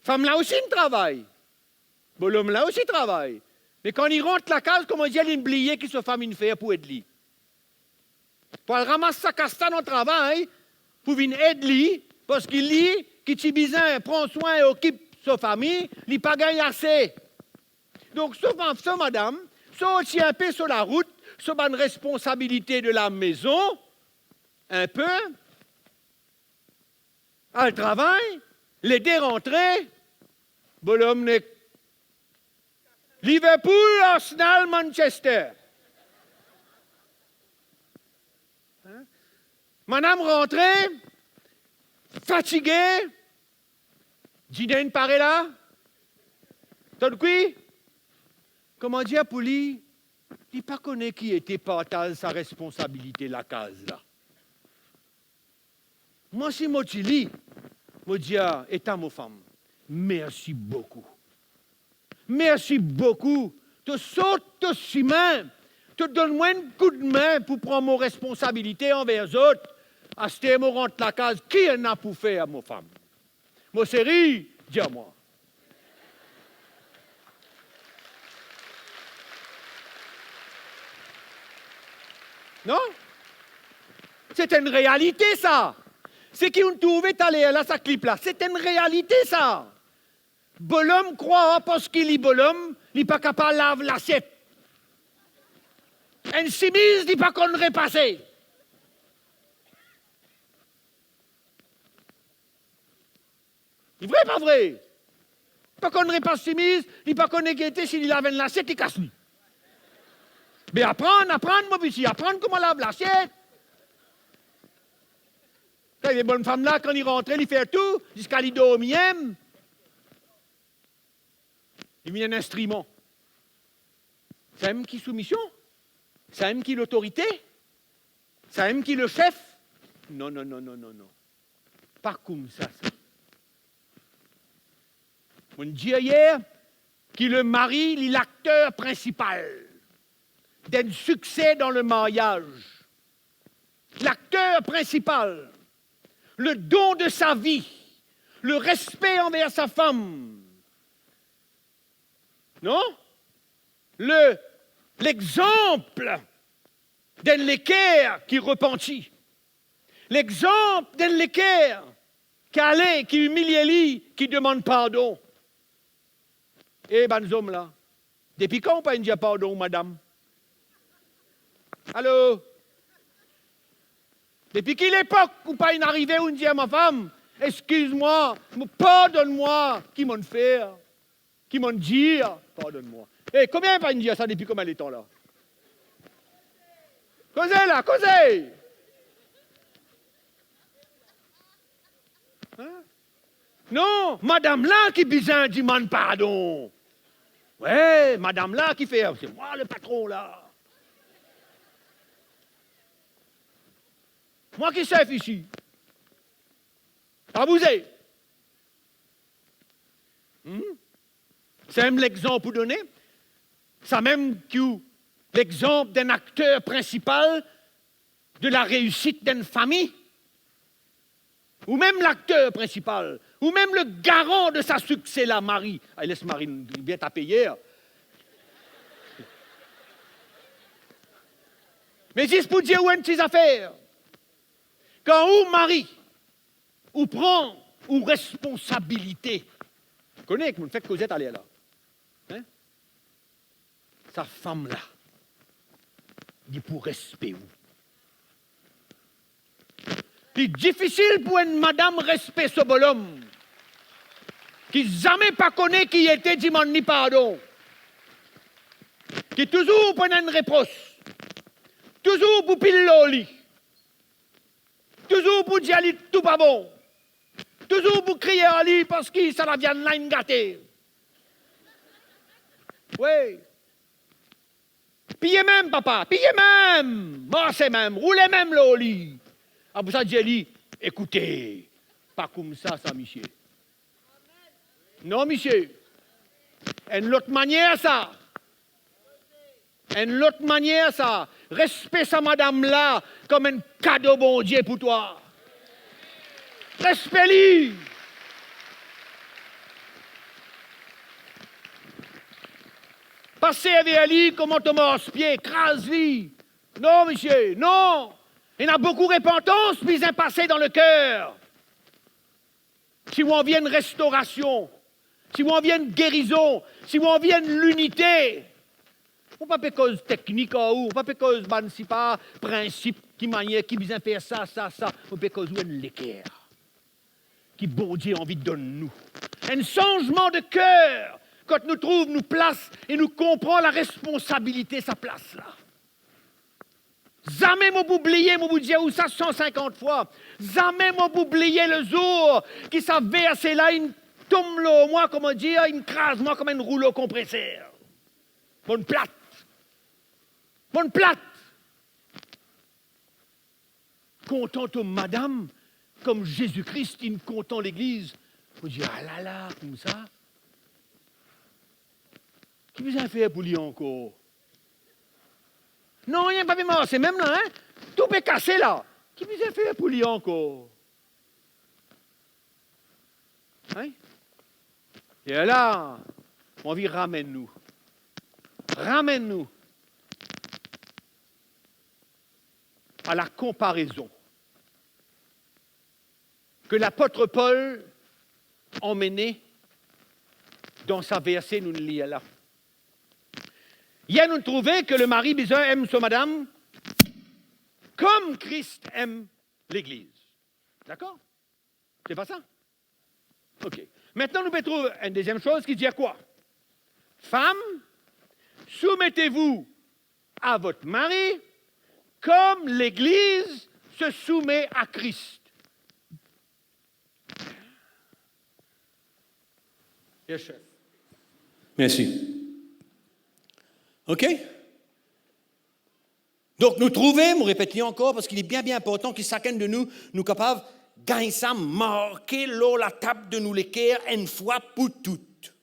femme là aussi travaille. L'homme là aussi travaille. Mais quand il rentre la case, comment dire, il oublié qu'il se femme une fait pour aider lui. Pour ramasser sa castane au travail, pour venir aider lui, parce qu'il lit, qu'il est bizarre, prend soin et occupe sa famille, il n'a pas gagné assez. Donc, ce madame, sorti un peu sur la route, sur une responsabilité de la maison, un peu, elle travaille, l'aider rentrer, l'homme n'est Liverpool, Arsenal, Manchester. Hein? Madame rentrée, fatiguée, dîner paraît là. T'as quoi? Comment dire pour lui? Il ne connaît pas qui était partage sa responsabilité la case là. Moi, si je dis, je dis, étant ma femme, merci beaucoup. Merci beaucoup. Tu sautes de chemin. Tu donnes-moi un coup de main pour prendre mon responsabilité envers les autres. À ce moment, rentre la case. Qui en a pour faire à ma femme? Mon chéri, dis-moi. Non? C'est une réalité, ça. C'est qui ont trouvé d'aller là, ça clip là. C'est une réalité, ça. Bonhomme croit parce qu'il est bonhomme, il n'est pas capable de laver l'assiette. Un chemise n'est pas qu'on repasser. C'est vrai, pas vrai? Pas qu'on repasse chemise, il n'est pas qu'on ait été s'il lave l'assiette, il casse lui. Mais apprendre, mon petit, apprendre comment laver l'assiette. Les bonnes femmes là, quand ils rentrent, ils font tout, jusqu'à l'idée au mien. Il vient un instrument. C'est même qui soumission? C'est même qui l'autorité? C'est même qui le chef? Non. Pas comme ça. On dit hier que le mari est l'acteur principal d'un succès dans le mariage. L'acteur principal. Le don de sa vie. Le respect envers sa femme. Non? L'exemple d'un l'équerre qui repentit. L'exemple d'un l'équerre qui allait, qui humilie lui, qui demande pardon. Eh ben, nous hommes là, depuis quand on pas dit pardon, madame? Allô? Depuis quelle époque où pas une arrivée où on dit à ma femme, excuse-moi, pardonne-moi, qui m'en fait, qui m'en dit, pardonne-moi. Et combien pas une dit ça depuis combien de temps là? Causez là, causez! Hein? Non, madame là qui besoin demande pardon. Ouais, madame là qui fait, c'est moi le patron là. Moi qui chef ici. Abusé. C'est même l'exemple pour donner. C'est même l'exemple d'un acteur principal de la réussite d'une famille. Ou même l'acteur principal. Ou même le garant de sa succès, la Marie. Elle laisse Marie bien taper hier. Mais juste pour dire où est ses affaires. Quand ou Marie, ou prend, ou responsabilité. Vous connaissez, vous me faites Cosette aller là. Hein? Sa femme-là, dit pour respect où? C'est difficile pour une madame respect ce bonhomme qui jamais pas connaît qui était demande ni pardon, qui toujours prend une réponse, toujours pour pile au lit, toujours pour dire tout pas bon, toujours pour crier à lui parce que ça la vient là une gâtée. Oui. Pillez même, papa, pillez même, marchez même, roulez même le lit. Ah, vous savez, dit, écoutez, pas comme ça, monsieur. Non, monsieur. Une autre manière, ça. Une autre manière, ça. Respect sa madame-là comme un cadeau bon Dieu pour toi. Respect-lui. Passez avec lui comme on te morce-pied, crase-lui. Non, monsieur, non. Il y a beaucoup de repentance, puis ils sont passés dans le cœur. Si vous en vient une restauration, si vous en vient une guérison, si vous en vient l'unité, on ne peut pas cause technique ou, on ne peut pas cause si pas principe qui manière, qui besoin faire ça, on peut cause une l'équerre qui bon Dieu a envie de donner nous. Un changement de cœur quand nous trouvons nous place et nous comprenons la responsabilité sa place là. Jamais m'a oublié, m'a dit où ça 150 fois. Jamais m'a oublié le jour qui savait assez là, une tombe là, moi, comment dire, une crase, moi, comme un rouleau compresseur. Bonne plate. Bonne plate. Content madame, comme Jésus-Christ, il content l'église. Vous dites, ah là là, comme ça. Qui vous a fait pour lui encore? Non, il n'y a pas de mort, c'est même là, hein? Tout est cassé là. Qui vous a fait pour lui encore? Hein? Et là, on dit ramène-nous. Ramène-nous à la comparaison que l'apôtre Paul emmenait dans sa versée, nous le lisons là. Hier, nous trouvons que le mari besoin aime sa madame comme Christ aime l'Église. D'accord? C'est pas ça? OK. Maintenant, nous trouvons une deuxième chose qui dit à quoi? Femme, soumettez-vous à votre mari comme l'Église se soumet à Christ. Yes, chef. Merci. OK? Donc, nous trouvons, je répète encore, parce qu'il est bien important que chacun de nous, nous capables de gagner ça, marquer la table de nous l'équerre une fois pour toutes.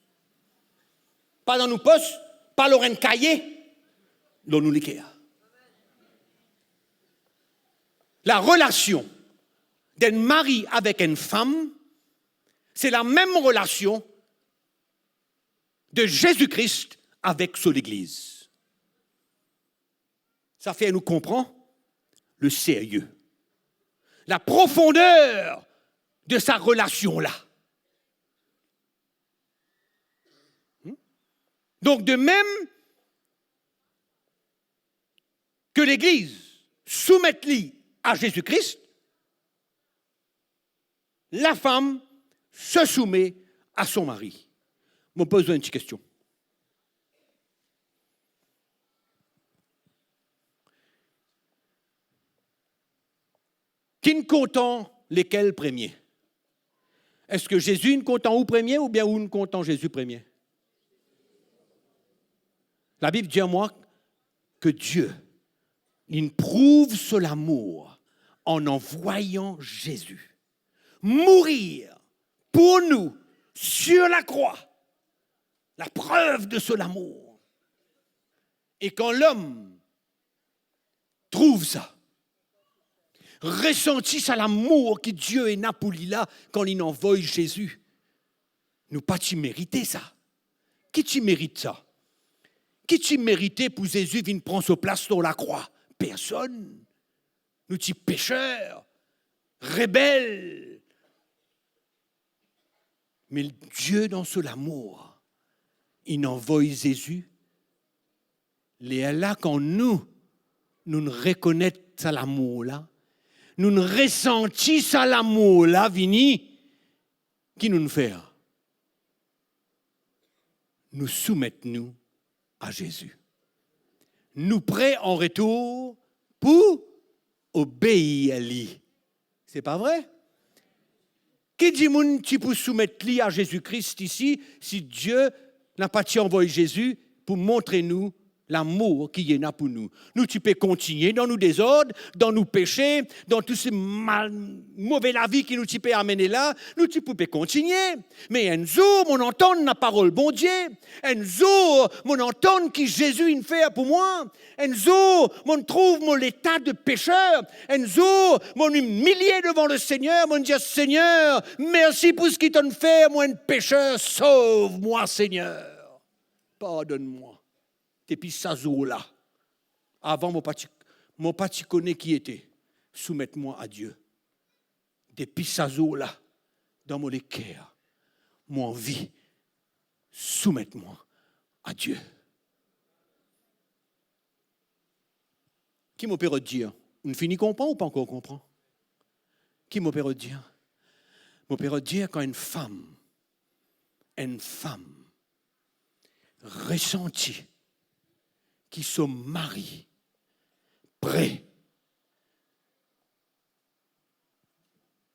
Pas dans nos postes, pas dans un cahier, dans nous l'équerre. La relation d'un mari avec une femme, c'est la même relation de Jésus-Christ avec son Église. Ça fait nous comprendre le sérieux, la profondeur de sa relation-là. Donc, de même que l'Église soumette-lui à Jésus-Christ, la femme se soumet à son mari. Je me pose une petite question. Qui ne content lesquels premiers? Est-ce que Jésus ne content où premier ou bien où ne content Jésus premier? La Bible dit à moi que Dieu, il prouve sur l'amour en envoyant Jésus mourir pour nous sur la croix. La preuve de son amour. Et quand l'homme trouve ça, ressentit ça l'amour que Dieu est pour lui là quand il envoie Jésus, nous pas tu mériter ça. Qui tu mérites ça? Qui tu méritais pour Jésus vienne prendre sa place sur la croix? Personne. Nous sommes pécheurs, rebelles. Mais Dieu, dans son amour, il envoie Jésus. Et là, quand nous ne reconnaissons ça l'amour là, nous ne ressentons ça l'amour là, vini, qui nous fait? Nous soumettons-nous à Jésus. Nous prêts en retour pour obéir à lui. C'est pas vrai? Qui dit que tu peux soumettre lui à Jésus-Christ ici si Dieu n'a pas envoyé Jésus pour montrer nous l'amour qui est là pour nous. Nous, tu peux continuer dans nos désordres, dans nos péchés, dans tous ces mauvais la vie qui nous tu peux amener là. Nous, tu peux continuer. Mais un jour, mon entendre la parole, bon Dieu. Un jour, mon entendre qui Jésus il fait pour moi. Un jour, mon trouve mon état de pécheur. Un jour, mon humilier devant le Seigneur, mon dire Seigneur, merci pour ce qu'il t'a fait, moi un pécheur, sauve-moi Seigneur. Pardonne-moi. Depuis ça jour-là, avant mon pas connais qui était, soumettre-moi à Dieu. Depuis ça jour-là, dans mon cœur, mon vie, soumettre-moi à Dieu. Qui m'opère dire? On finit comprendre ou pas encore comprendre? Qui m'opère dire? M'opère dire quand une femme ressentit qui sont mariés, prêts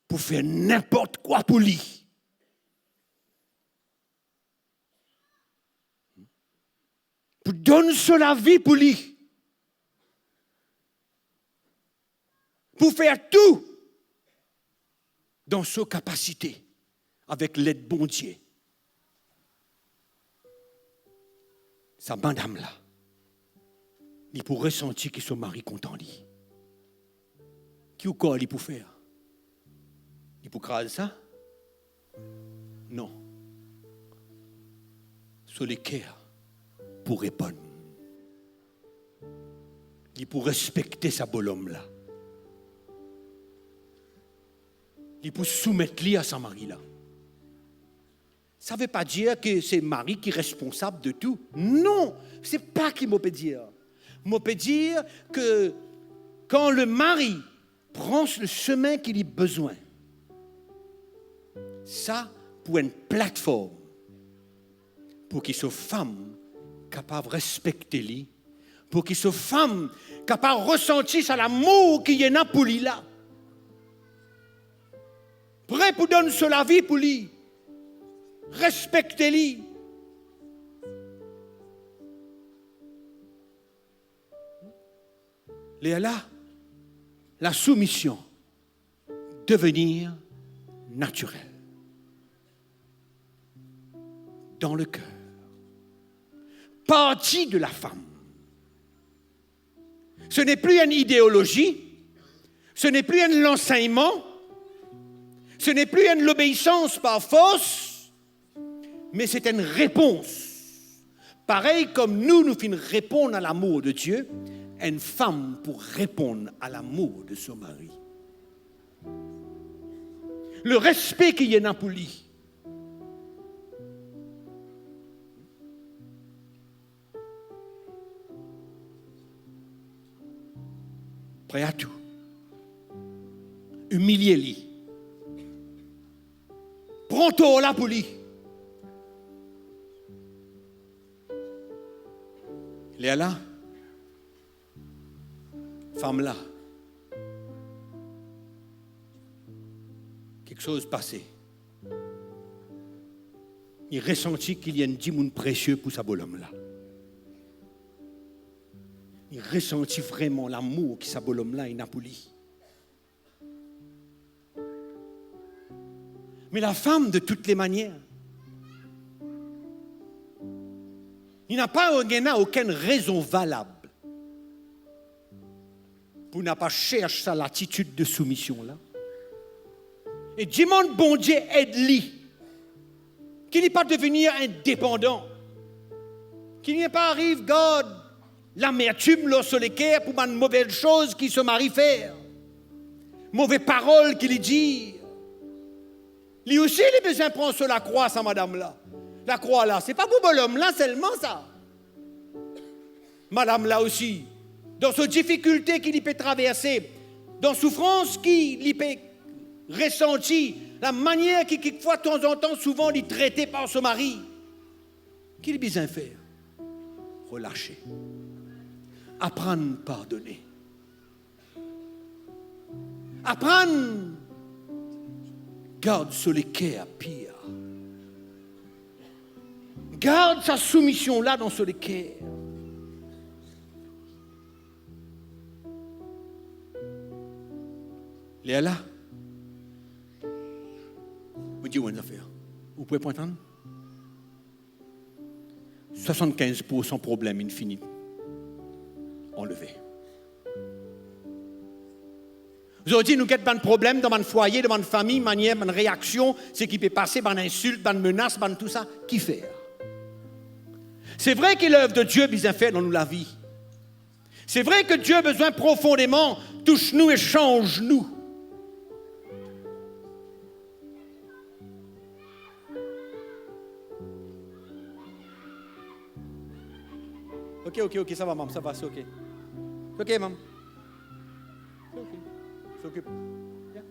pour faire n'importe quoi pour lui. Pour donner la vie pour lui. Pour faire tout dans sa capacité, avec l'aide bon Dieu. Sa madame-là, il pour ressentir que son mari content lui. Qui ou quoi il pour faire? Il pour craser ça? Non. Sur les cœurs pour répondre. Il pour respecter sa bonhomme là. Il pour soumettre lui à son mari là. Ça ne veut pas dire que c'est Marie qui est responsable de tout. Non, ce n'est pas ce qu'il m'a peut dire. Moi, peut dire que quand le mari prend le chemin qu'il a besoin, ça pour une plateforme, pour qu'il soit femme capable de respecter lui, pour qu'il soit femme capable de ressentir ça l'amour qu'il y a pour lui là. Prêt pour donner la vie pour lui, respecter lui. Là, la soumission devenir naturelle dans le cœur, partie de la femme. Ce n'est plus une idéologie, ce n'est plus un enseignement, ce n'est plus une obéissance par force, mais c'est une réponse. Pareil comme nous finissons répondre à l'amour de Dieu, une femme pour répondre à l'amour de son mari. Le respect qu'il y a pour lui. Prêt à tout humiliez-les. Prends-toi là pour lui. Il est là. Femme là. Quelque chose passé. Il ressentit qu'il y a un petit monde précieux pour sa bonhomme là. Il ressentit vraiment l'amour que sa bonhomme là il a pour lui. Mais la femme, de toutes les manières, il n'a pas aucune raison valable pour ne pas chercher sa l'attitude de soumission là. Et demande bon Dieu aide-lui. Qu'il n'est pas devenir indépendant. Qu'il n'y ait pas arrive, God, l'amertume là sur les cœurs pour une mauvaise chose qui se marie faire. Mauvaise parole qu'il dit. Lui aussi, il a besoin de prendre sur la croix, ça, madame là. La croix là, c'est pas pour l'homme là seulement ça. Madame là aussi, dans ses difficultés qu'il peut traverser, dans souffrance qu'il peut ressentir, la manière qu'il quelquefois de temps en temps, souvent, il est traité par son mari. Qu'il a besoin de faire? Relâcher. Apprendre à pardonner. Apprendre garde sur les cœurs pire. Garde sa soumission là dans ce cœur. Il est là. Vous dites, une affaire. Vous pouvez pas entendre? 75% problème infini. Enlevé. Vous avez dit, nous avons un problème dans mon foyer, dans ma famille, manière, ma réaction, ce qui peut passer, ma insulte, ma menace, tout ça. Qui faire? C'est vrai que l'œuvre de Dieu a fait dans nous la vie. C'est vrai que Dieu a besoin profondément, touche-nous et change-nous. Ok, ça va, maman, ça va, c'est ok. C'est ok, maman. C'est ok. S'occupe. Bien.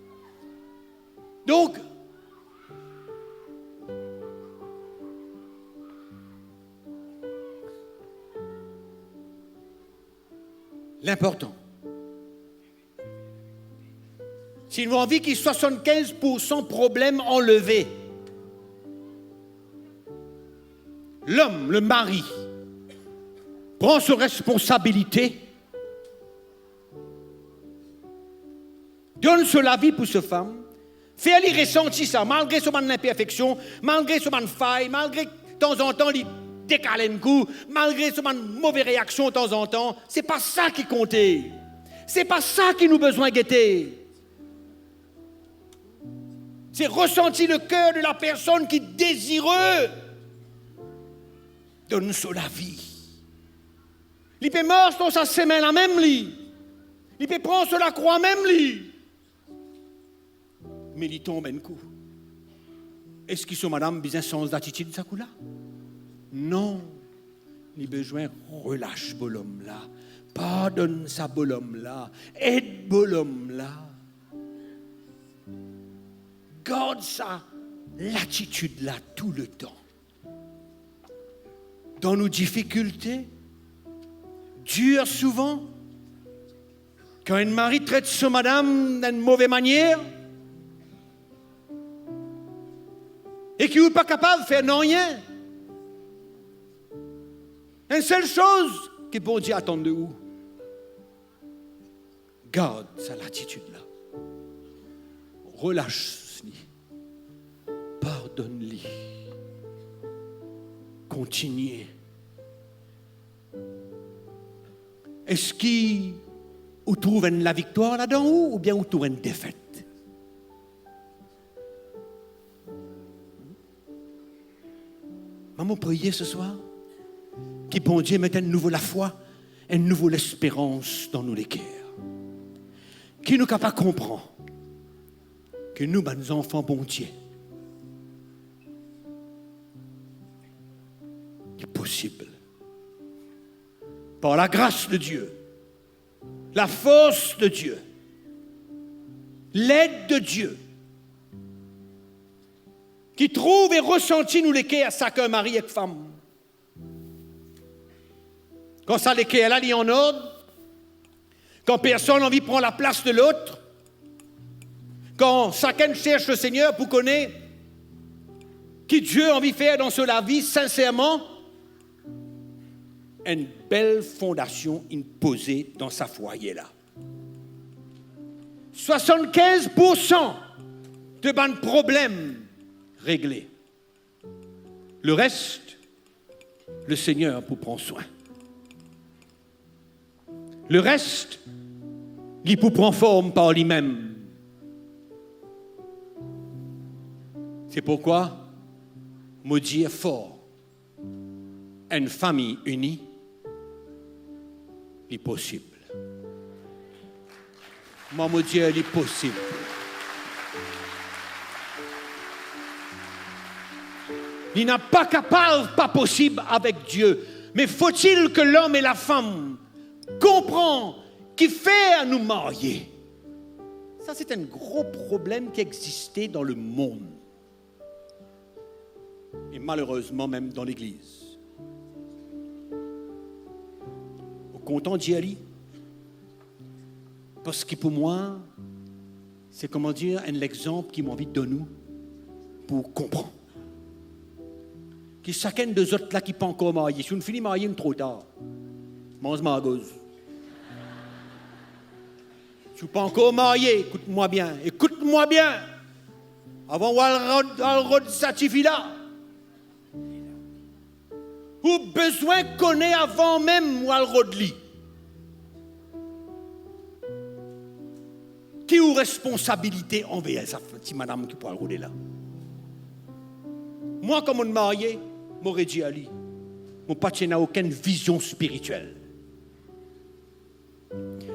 Donc, l'important, si nous avons envie qu'il y ait 75% problèmes enlevés, l'homme, le mari, prend ses responsabilités, donne la vie pour cette femme, fait-lui ressentir ça, malgré son imperfection, malgré son faille, malgré de temps en temps, il décale un coup, malgré son mauvaise réaction de temps en temps. C'est pas ça qui comptait. C'est pas ça qui nous besoin guetter. C'est ressentir le cœur de la personne qui est désireux. Donne la vie. Il peut mourir dans sa semaine la même lit. Il peut prendre sur la croix même lit. Mais il tombe un coup. Est-ce qu'il sont madame besoin de sens d'attitude de ce coup-là? Non. Il a besoin relâche l'homme là. Pardonne sa l'homme là. Aide l'homme là. Garde ça, l'attitude là tout le temps. Dans nos difficultés, dur souvent, quand un mari traite son madame d'une mauvaise manière, et qui n'est pas capable de faire non rien. Une seule chose que bon Dieu attend de vous. Garde cette attitude-là. Relâche-lui. Pardonne-lui. Continuez. Est-ce qu'il trouve la victoire là-dedans ou bien il trouve une défaite? Maman, priez ce soir que bon Dieu mette à nouveau la foi, à nouveau l'espérance dans nos cœurs. Qui nous capable de comprendre que nous, nos enfants, bon Dieu, il est possible. Par la grâce de Dieu, la force de Dieu, l'aide de Dieu, qui trouve et ressentit nous lesquels à chacun mari et femme. Quand ça lesquels là, il est en ordre, quand personne n'a envie de prendre la place de l'autre, quand chacun cherche le Seigneur pour connaître qui Dieu a envie de faire dans la vie, sincèrement, une belle fondation posée dans sa foyer là. 75% de bons problèmes réglés. Le reste, le Seigneur pour prendre soin. Le reste, il pour prendre forme par lui-même. C'est pourquoi, me dire fort, une famille unie est possible. Moi, me dire, il est possible. Il n'est pas capable, pas possible avec Dieu. Mais faut-il que l'homme et la femme comprennent qu'il fait à nous marier? Ça, c'est un gros problème qui existait dans le monde. Et malheureusement, même dans l'Église. Au content d'y aller. Parce que pour moi, c'est comment dire, un exemple qui m'invite de nous pour comprendre. Que chacun des autres là qui n'est pas encore marié, si on finit marié trop tard, mange-moi à gauche. Si tu n'es pas encore marié, écoute-moi bien. Avant de certifier là. Ou besoin de connaître avant même Walrodli. Qui a responsabilité envers sa petite madame qui pourra rouler là? Moi, comme un marié, m'aurais dit à lui, mon père n'a aucune vision spirituelle.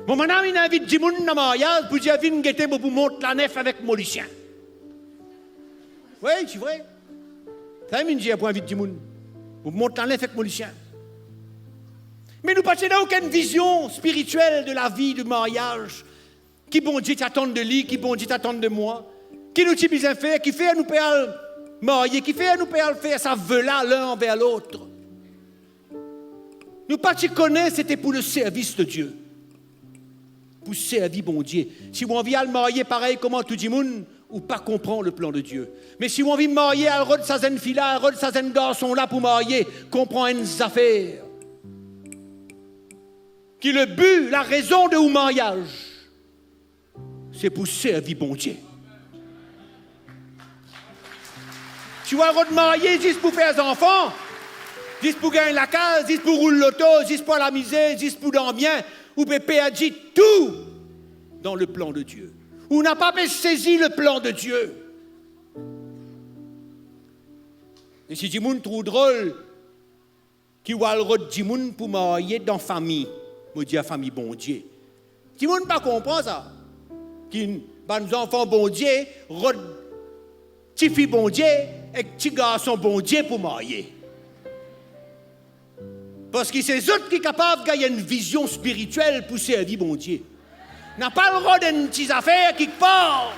Mon madame, il invite 10 personnes dans le mariage pour dire, viens guetter pour monter la nef avec mon lucien. Oui, c'est vrai. Ça m'a dit, pour inviter 10 personnes. Pour monter la nef avec mon lucien. Mais nous n'avons aucune vision spirituelle de la vie, du mariage. Qui bon Dieu t'attend de lui, qui bon Dieu t'attend de moi. Qui nous dit bien faire, qui fait à nous faire marier, qui fait à nous faire ça veut là l'un envers l'autre. Nous pas connaître, c'était pour le service de Dieu. Pour servir bon Dieu. Si vous envie de le marier pareil comment tout le monde, ou pas comprendre le plan de Dieu. Mais si vous envie de marier à rôle sa jeune fille là, à rôle sa jeune garçon là pour marier, comprendre une affaire. Qui le but, la raison de ou mariage, c'est pour servir bon Dieu. Tu vois, de marier juste pour faire des enfants, juste pour gagner la case, juste pour rouler l'auto, juste pour la misère, juste pour dormir bien, ou peut agir tout dans le plan de Dieu. Ou n'a pas saisi le plan de Dieu. Et si tu monde trop drôle, qui va le dire pour marier dans la famille, me dit la famille bon Dieu. Tu ne pas comprendre ça. Qui nos enfants bon Dieu, petit fille bon Dieu et petit garçon bon Dieu pour marier. Parce que c'est eux qui sont capables de gagner une vision spirituelle pour servir bon Dieu. N'a pas le droit d'une petite affaire quelque part.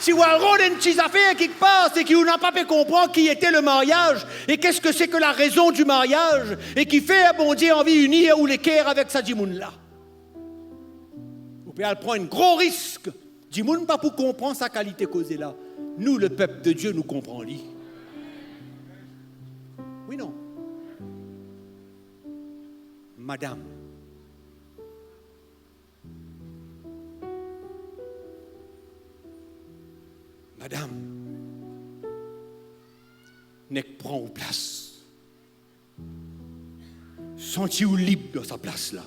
Si vous avez le droit d'une petite affaire quelque part, c'est que vous n'avez pas pu comprendre qui était le mariage et qu'est-ce que c'est que la raison du mariage et qui fait à bon Dieu envie unir ou les cœurs avec sa dimoun là. Vous pouvez prendre un gros risque. Dimoun pas pour comprendre sa qualité causée là. Nous, le peuple de Dieu, nous comprenons lui. Oui, non. Madame. Madame, n'est que prend place. Sentiez-vous libre dans sa place là.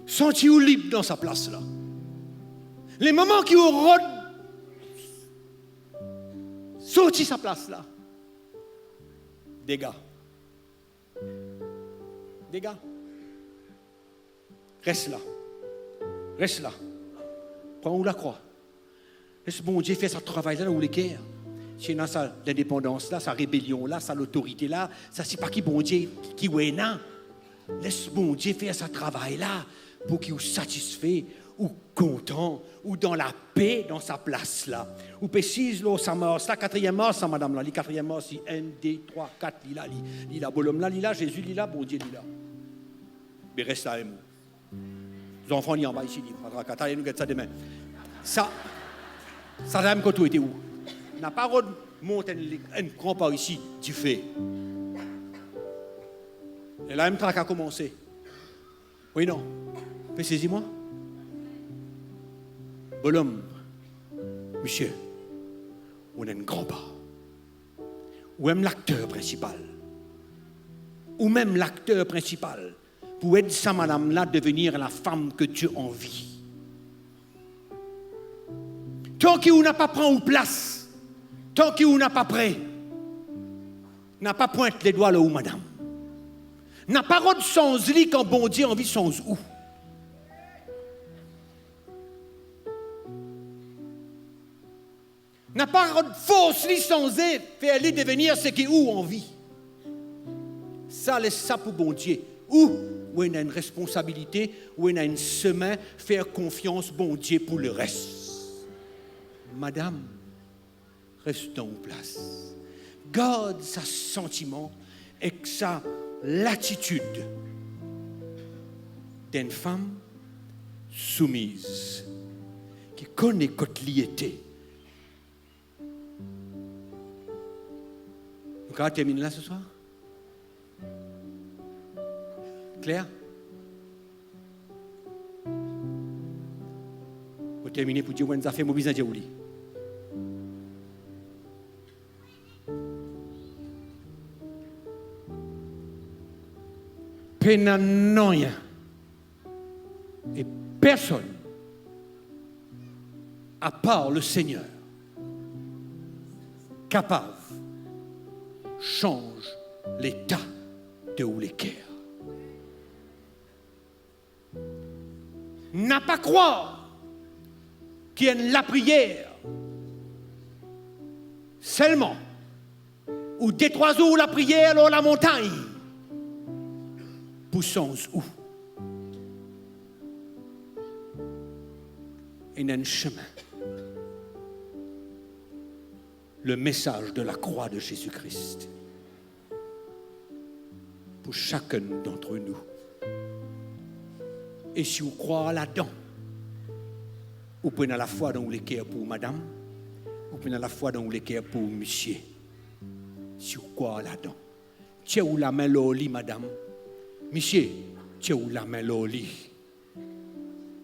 Sentiez-vous libre dans sa place là. Les moments qui vous rodent, sortez sa place là. Dégâts. Reste là. Reste là. Prends où la croix. Laisse bon Dieu faire sa travail là où les cœurs. C'est dans sa indépendance là, sa rébellion là, sa autorité là, ça c'est pas qui bon Dieu qui est là. Laisse bon Dieu faire ce travail-là pour qu'il soit satisfait ou content ou dans la paix dans sa place là. Ou précise là, sa mort, la quatrième mort, ça madame là, les quatrième mort, c'est 1, 2, 3, 4, lila, bonhomme là, lila, Jésus lila, bon Dieu lila. Mais reste là, les enfants, ils en bas ici, allez nous ça demain. Ça dame quand tu étais où? N'a pas monté un grand par ici, tu fais. Et là, M-Track a commencé. Oui, non. Fais saisis-moi. Bonhomme, monsieur, on a un grand pas. Ou même l'acteur principal. Ou même l'acteur principal. Pour aider sa madame-là à devenir la femme que Dieu envie. Tant qu'il n'a pas pris ou place, tant qu'il n'a pas prêt, n'a pas pointe les doigts là où madame. N'a pas de sans lit quand bon Dieu envie sans où. N'a pas de fausse lit sans lit, faire lui devenir ce qui où envie. Ça laisse ça pour bon Dieu. Où il a une responsabilité, où il a une semaine, faire confiance bon Dieu pour le reste. Madame, reste en place. Garde sa sentiment et sa l'attitude d'une femme soumise qui connaît votre liété. Donc, on va terminer là ce soir? Claire? Pour terminer, pour dire que vous avez fait mon business, Dieu. Pénanoïa et personne à part le Seigneur capable change l'état de où les cœurs. N'a pas croire qu'il y a la prière seulement ou des 3 jours la prière dans la montagne. Pour sans où. Il y a un chemin. Le message de la croix de Jésus-Christ. Pour chacun d'entre nous. Et si vous croyez là-dedans, vous prenez la foi dans les cœurs pour madame, vous prenez la foi dans les cœurs pour monsieur. Si vous croyez là-dedans. Tiens où la main au lit, madame. Monsieur, tu as la main au lit.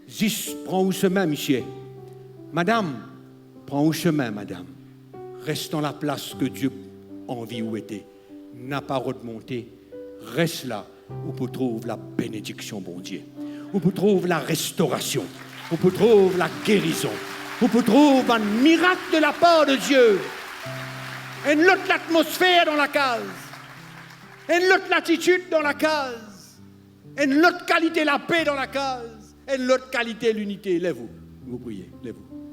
Zis, prends où chemin, monsieur. Madame, prends où chemin, madame. Reste dans la place que Dieu envie où était. N'a pas remonté. Reste là où vous trouvez la bénédiction, bon Dieu. Où vous trouvez la restauration. Où vous trouvez la guérison. Où vous trouvez un miracle de la part de Dieu. Une autre atmosphère dans la case. Une autre latitude dans la case. Une autre qualité la paix dans la case. Une autre qualité l'unité. Lève-vous. Vous priez. Lève-vous.